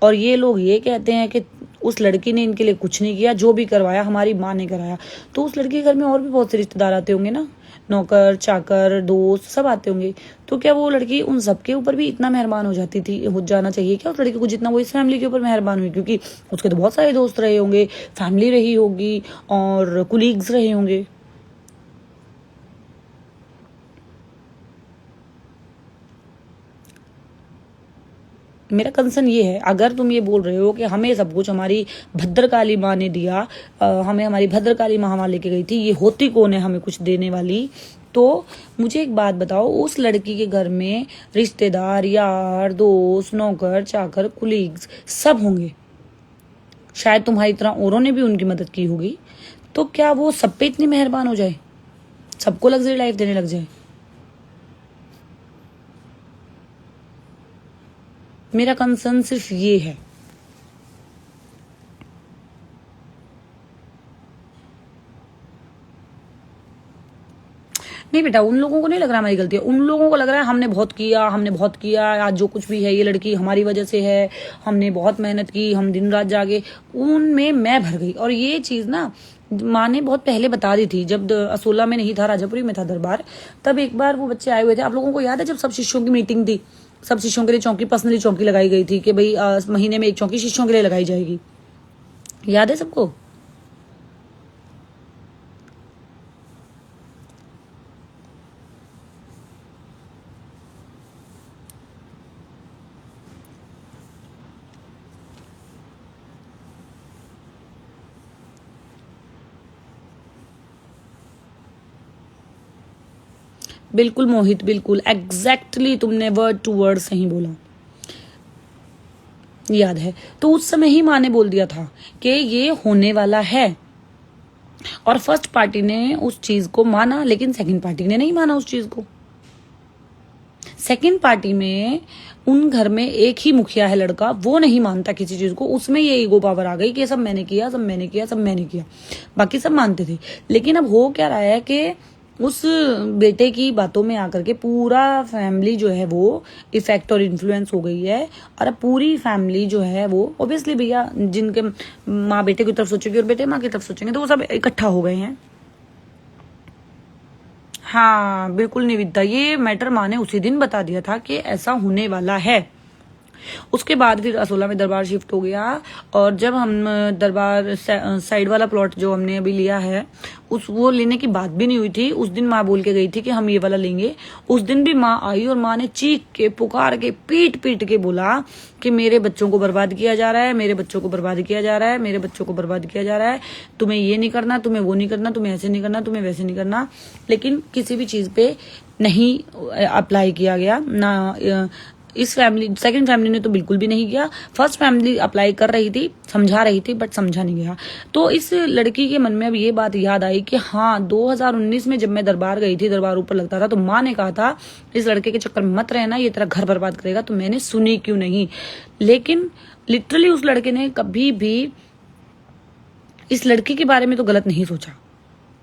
और ये लोग ये कहते हैं कि उस लड़की ने इनके लिए कुछ नहीं किया, जो भी करवाया हमारी माँ ने कराया। तो उस लड़की के घर में और भी बहुत से रिश्तेदार आते होंगे ना, नौकर चाकर दोस्त सब आते होंगे, तो क्या वो लड़की उन सबके ऊपर भी इतना मेहरबान हो जाती थी, हो जाना चाहिए क्या उस लड़की को जितना वो इस फैमिली के ऊपर मेहरबान हुई? क्योंकि उसके तो बहुत सारे दोस्त रहे होंगे, फैमिली रही होगी और कुलीग्स रहे होंगे। मेरा कंसर्न ये है, अगर तुम ये बोल रहे हो कि हमें सब कुछ हमारी भद्रकाली माँ ने दिया, हमें हमारी भद्रकाली माँ वहां लेके गई थी, ये होती कौन है हमें कुछ देने वाली? तो मुझे एक बात बताओ, उस लड़की के घर में रिश्तेदार, यार दोस्त, नौकर चाकर, कुलीग्स सब होंगे, शायद तुम्हारी तरह औरों ने भी उनकी मदद की होगी, तो क्या वो सब पे इतनी मेहरबान हो जाए, सबको लग्जरी लाइफ देने लग जाए? मेरा कंसर्न सिर्फ ये है। नहीं बेटा, उन लोगों को नहीं लग रहा हमारी गलती है, उन लोगों को लग रहा है हमने बहुत किया, आज जो कुछ भी है ये लड़की हमारी वजह से है, हमने बहुत मेहनत की, हम दिन रात जागे, उनमें मैं भर गई। और ये चीज ना माँ ने बहुत पहले बता दी थी, जब असोला में नहीं था, राजापुरी में था दरबार, तब एक बार वो बच्चे आए हुए थे। आप लोगों को याद है जब सब शिष्यों की मीटिंग थी, सब शिष्यों के लिए चौकी, पर्सनली चौकी लगाई गई थी कि भाई महीने में एक चौकी शिष्यों के लिए लगाई जाएगी, याद है सबको? बिल्कुल मोहित, बिल्कुल एग्जैक्टली तुमने वर्ड टू वर्ड सही बोला, याद है। तो उस समय ही माँ ने बोल दिया था कि ये होने वाला है, और फर्स्ट पार्टी ने उस चीज को माना, लेकिन सेकंड पार्टी ने नहीं माना उस चीज को। सेकंड पार्टी में उन घर में एक ही मुखिया है लड़का, वो नहीं मानता किसी चीज को, उसमें ये ईगो पावर आ गई कि सब मैंने किया, सब मैंने किया, सब मैंने किया, बाकी सब मानते थे। लेकिन अब हो क्या रहा है कि उस बेटे की बातों में आकर के पूरा फैमिली जो है वो इफेक्ट और इन्फ्लुएंस हो गई है, और अब पूरी फैमिली जो है वो ऑब्वियसली भैया, जिनके माँ बेटे की तरफ सोचेगी और बेटे माँ की तरफ सोचेंगे, तो वो सब इकट्ठा हो गए हैं। हाँ बिल्कुल निविदा, ये मैटर माँ ने उसी दिन बता दिया था कि ऐसा होने वाला है। उसके बाद फिर असोला में दरबार शिफ्ट हो गया, और जब हम दरबार साइड वाला प्लॉट जो हमने अभी लिया है उस वो लेने की बात भी नहीं हुई थी। उस दिन माँ बोल के गई थी कि हम ये वाला लेंगे। उस दिन भी माँ आई और माँ ने चीख के पुकार के पीट पीट के बोला कि मेरे बच्चों को बर्बाद किया जा रहा है, मेरे बच्चों को बर्बाद किया जा रहा है, मेरे बच्चों को बर्बाद किया जा रहा है, तुम्हें ये नहीं करना, तुम्हें वो नहीं करना, तुम्हें ऐसे नहीं करना, तुम्हें वैसे नहीं करना। लेकिन किसी भी चीज पे नहीं अप्लाई किया गया ना। इस फैमिली सेकंड फैमिली ने तो बिल्कुल भी नहीं किया। फर्स्ट फैमिली अप्लाई कर रही थी, समझा रही थी, बट समझा नहीं गया। तो इस लड़की के मन में अब ये बात याद आई कि हाँ 2019 में जब मैं दरबार गई थी, दरबार ऊपर लगता था, तो माँ ने कहा था इस लड़के के चक्कर में मत रहना, ये तेरा घर बर्बाद करेगा। तो मैंने सुनी क्यों नहीं। लेकिन लिटरली उस लड़के ने कभी भी इस लड़की के बारे में तो गलत नहीं सोचा।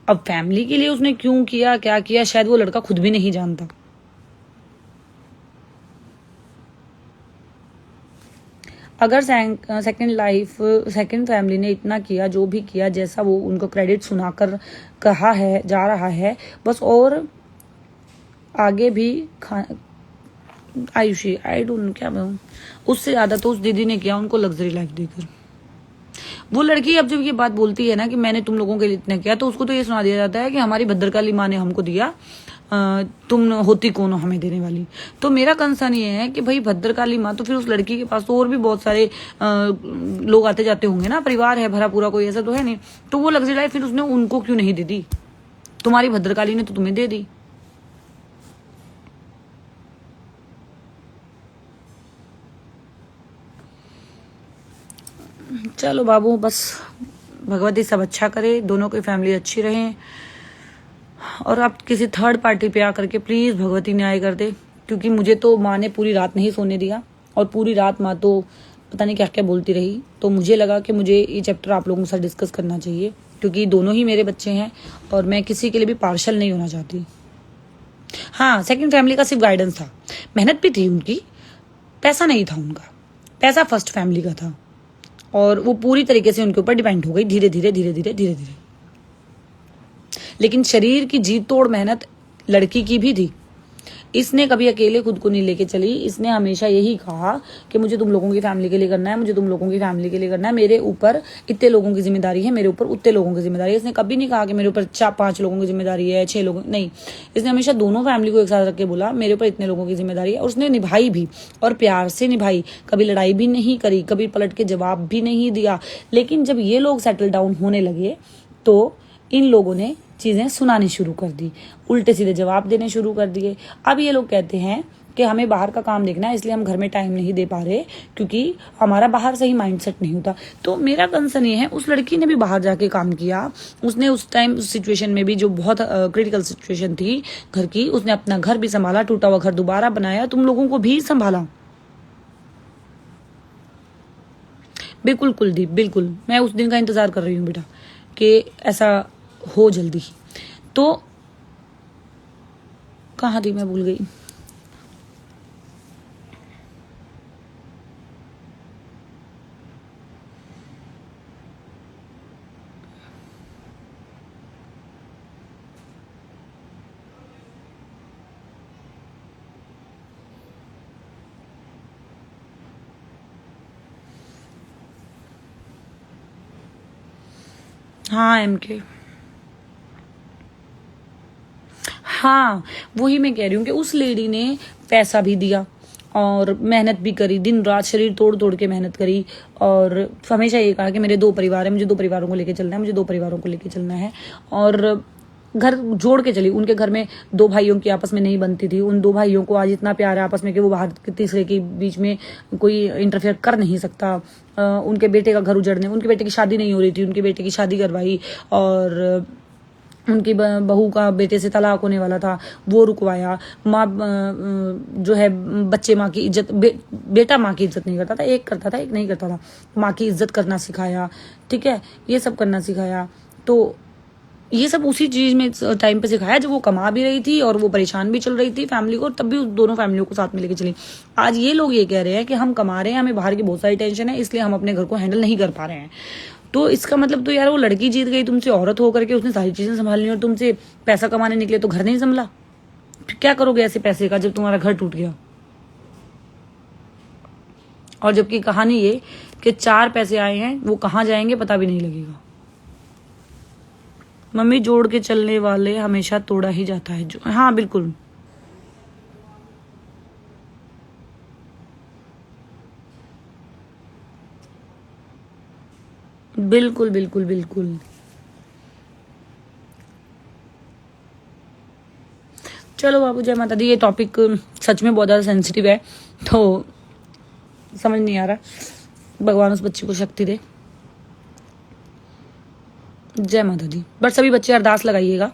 अब फैमिली के लिए उसने क्यों किया, क्या किया, शायद वो लड़का खुद भी नहीं जानता। अगर सेकंड फैमिली ने इतना किया, जो भी किया, जैसा वो उनको क्रेडिट सुनाकर कहा है, जा रहा है, बस और आगे भी आयुषी आई डोंट क्या मैं उससे ज्यादा तो उस दीदी ने किया उनको लग्जरी लाइफ देकर। वो लड़की अब जब ये बात बोलती है ना कि मैंने तुम लोगों के लिए इतना किया, तो उसको तो ये सुना दिया जाता है कि हमारी भद्रकाली माँ ने हमको दिया, तुम होती कौन हो हमें देने वाली। तो मेरा कंसर्न ये है कि भाई भद्रकाली माँ, तो फिर उस लड़की के पास तो और भी बहुत सारे लोग आते जाते होंगे ना, परिवार है भरा पूरा, कोई ऐसा तो है नहीं। तो वो लग्जरी लाइफ फिर उसने उनको क्यों नहीं दे दी? तुम्हारी भद्रकाली ने तो तुम्हें दे दी। चलो बाबू, बस भगवती सब अच्छा करे, दोनों की फैमिली अच्छी रहे। और आप किसी थर्ड पार्टी पे आकर के प्लीज भगवती न्याय कर दे, क्योंकि मुझे तो माँ ने पूरी रात नहीं सोने दिया, और पूरी रात माँ तो पता नहीं क्या क्या बोलती रही। तो मुझे लगा कि मुझे ये चैप्टर आप लोगों के साथ डिस्कस करना चाहिए, क्योंकि दोनों ही मेरे बच्चे हैं और मैं किसी के लिए भी पार्शल नहीं होना चाहती। हाँ, सेकंड फैमिली का सिर्फ गाइडेंस था, मेहनत भी थी उनकी, पैसा नहीं था उनका, पैसा फर्स्ट फैमिली का था, और वो पूरी तरीके से उनके ऊपर डिपेंड हो गई धीरे धीरे धीरे धीरे धीरे धीरे। लेकिन शरीर की जी तोड़ मेहनत लड़की की भी थी। इसने कभी अकेले खुद को नहीं लेके चली। इसने हमेशा यही कहा कि मुझे तुम लोगों की फैमिली के लिए करना है, मुझे तुम लोगों की फैमिली के लिए करना है, मेरे ऊपर इतने लोगों की जिम्मेदारी है, मेरे ऊपर उतने लोगों की जिम्मेदारी है। इसने कभी नहीं कहा कि मेरे ऊपर 4-5 लोगों की जिम्मेदारी है, 6 लोगों, नहीं। इसने हमेशा दोनों फैमिली को एक साथ रख के बोला मेरे ऊपर इतने लोगों की जिम्मेदारी है, और उसने निभाई भी, और प्यार से निभाई। कभी लड़ाई भी नहीं करी, कभी पलट के जवाब भी नहीं दिया। लेकिन जब ये लोग सेटल डाउन होने लगे तो इन लोगों ने चीजें सुनानी शुरू कर दी, उल्टे सीधे जवाब देने शुरू कर दिए। अब ये लोग कहते हैं कि हमें बाहर का काम देखना है, इसलिए हम घर में टाइम नहीं दे पा रहे, क्योंकि हमारा बाहर से ही माइंडसेट नहीं होता। तो मेरा कंसर्न ये है, उस लड़की ने भी बाहर जाके काम किया। उसने उस टाइम उस सिचुएशन में भी, जो बहुत क्रिटिकल सिचुएशन थी घर की, उसने अपना घर भी संभाला, टूटा हुआ घर दोबारा बनाया, तुम लोगों को भी संभाला। बिल्कुल कुलदीप, बिल्कुल मैं उस दिन का इंतजार कर रही हूँ बेटा, कि ऐसा हो जल्दी। तो कहाँ थी मैं, भूल गई। हाँ MK, हाँ वही मैं कह रही हूँ कि उस लेडी ने पैसा भी दिया और मेहनत भी करी, दिन रात शरीर तोड़ तोड़ के मेहनत करी, और हमेशा ये कहा कि मेरे 2 परिवार है, मुझे 2 परिवारों को लेके चलना है, मुझे 2 परिवारों को लेके चलना है। और घर जोड़ के चली। उनके घर में 2 भाइयों की आपस में नहीं बनती थी, उन 2 भाइयों को आज इतना प्यार है आपस में कि वो बाहर के तीसरे के बीच में कोई इंटरफेयर कर नहीं सकता। उनके बेटे का घर उजड़ने, उनके बेटे की शादी नहीं हो रही थी, उनके बेटे की शादी करवाई, और उनकी बहू का बेटे से तलाक होने वाला था, वो रुकवाया। माँ जो है, बच्चे माँ की इज्जत, बेटा माँ की इज्जत नहीं करता था, एक करता था एक नहीं करता था, माँ की इज्जत करना सिखाया, ठीक है, ये सब करना सिखाया। तो ये सब उसी चीज में टाइम पे सिखाया जब वो कमा भी रही थी और वो परेशान भी चल रही थी फैमिली को, तब भी उस दोनों फैमिलियों को साथ में लेके चली। आज ये लोग ये कह रहे हैं कि हम कमा रहे हैं, हमें बाहर की बहुत सारी टेंशन है, इसलिए हम अपने घर को हैंडल नहीं कर पा रहे हैं। तो इसका मतलब तो यार वो लड़की जीत गई तुमसे, औरत होकर के उसने सारी चीजें संभालनी, और तुमसे पैसा कमाने निकले तो घर नहीं संभला। क्या करोगे ऐसे पैसे का जब तुम्हारा घर टूट गया? और जबकि कहानी ये कि 4 पैसे आए हैं, वो कहाँ जाएंगे पता भी नहीं लगेगा। मम्मी जोड़ के चलने वाले हमेशा तोड़ा ही जाता है। जो हाँ बिल्कुल, बिल्कुल बिल्कुल बिल्कुल। चलो बाबू, जय माता दी। ये टॉपिक सच में बहुत ज़्यादा सेंसिटिव है, तो समझ नहीं आ रहा। भगवान उस बच्ची को शक्ति दे। जय माता दी। बट सभी बच्चे अरदास लगाइएगा।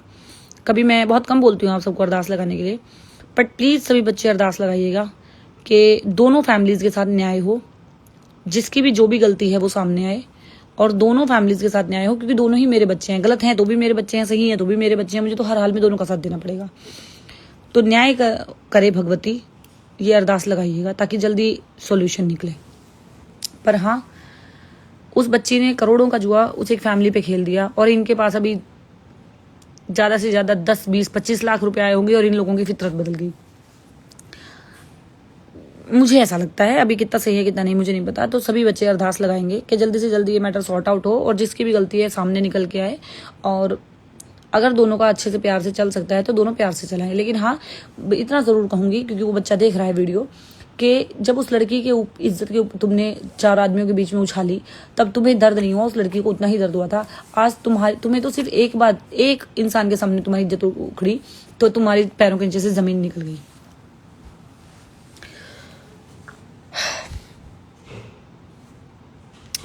कभी मैं बहुत कम बोलती हूँ आप सबको अरदास लगाने के लिए, बट प्लीज़ सभी बच्चे अरदास लगाइएगा कि दोनों फैमिलीज़ के साथ न्याय हो, जिसकी भी जो भी गलती है वो सामने आए, और दोनों फैमिलीज़ के साथ न्याय हो, क्योंकि दोनों ही मेरे बच्चे हैं। गलत हैं तो भी मेरे बच्चे हैं, सही हैं तो भी मेरे बच्चे हैं। मुझे तो हर हाल में दोनों का साथ देना पड़ेगा। तो न्याय करे भगवती, ये अरदास लगाइएगा ताकि जल्दी सॉल्यूशन निकले। पर हाँ, उस बच्ची ने करोड़ों का जुआ उस एक फैमिली पे खेल दिया, और इनके पास अभी ज़्यादा से ज़्यादा 10, 20, 25 लाख रुपए आए होंगे, और इन लोगों की फितरत बदल गई। मुझे ऐसा लगता है। अभी कितना सही है कितना नहीं मुझे नहीं पता। तो सभी बच्चे अरदास लगाएंगे कि जल्दी से जल्दी ये मैटर सॉर्ट आउट हो, और जिसकी भी गलती है सामने निकल के आए। और अगर दोनों का अच्छे से प्यार से चल सकता है तो दोनों प्यार से चलाएं। लेकिन हाँ, इतना ज़रूर कहूँगी, क्योंकि वो बच्चा देख रहा है वीडियो, कि जब उस लड़की के इज्जत के ऊपर तुमने 4 आदमियों के बीच में उछाली, तब तुम्हें दर्द नहीं हुआ, उस लड़की को उतना ही दर्द हुआ था। आज तुम्हें तो सिर्फ एक बात, एक इंसान के सामने तुम्हारी इज्जत उखड़ी तो तुम्हारे पैरों के नीचे से ज़मीन निकल गई।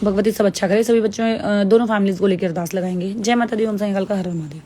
भगवती सब अच्छा करे। सभी बच्चों दोनों फैमिलीज को लेकर अरदास लगाएंगे। जय माता दी। ओम साईं काल का हर हर महादेव।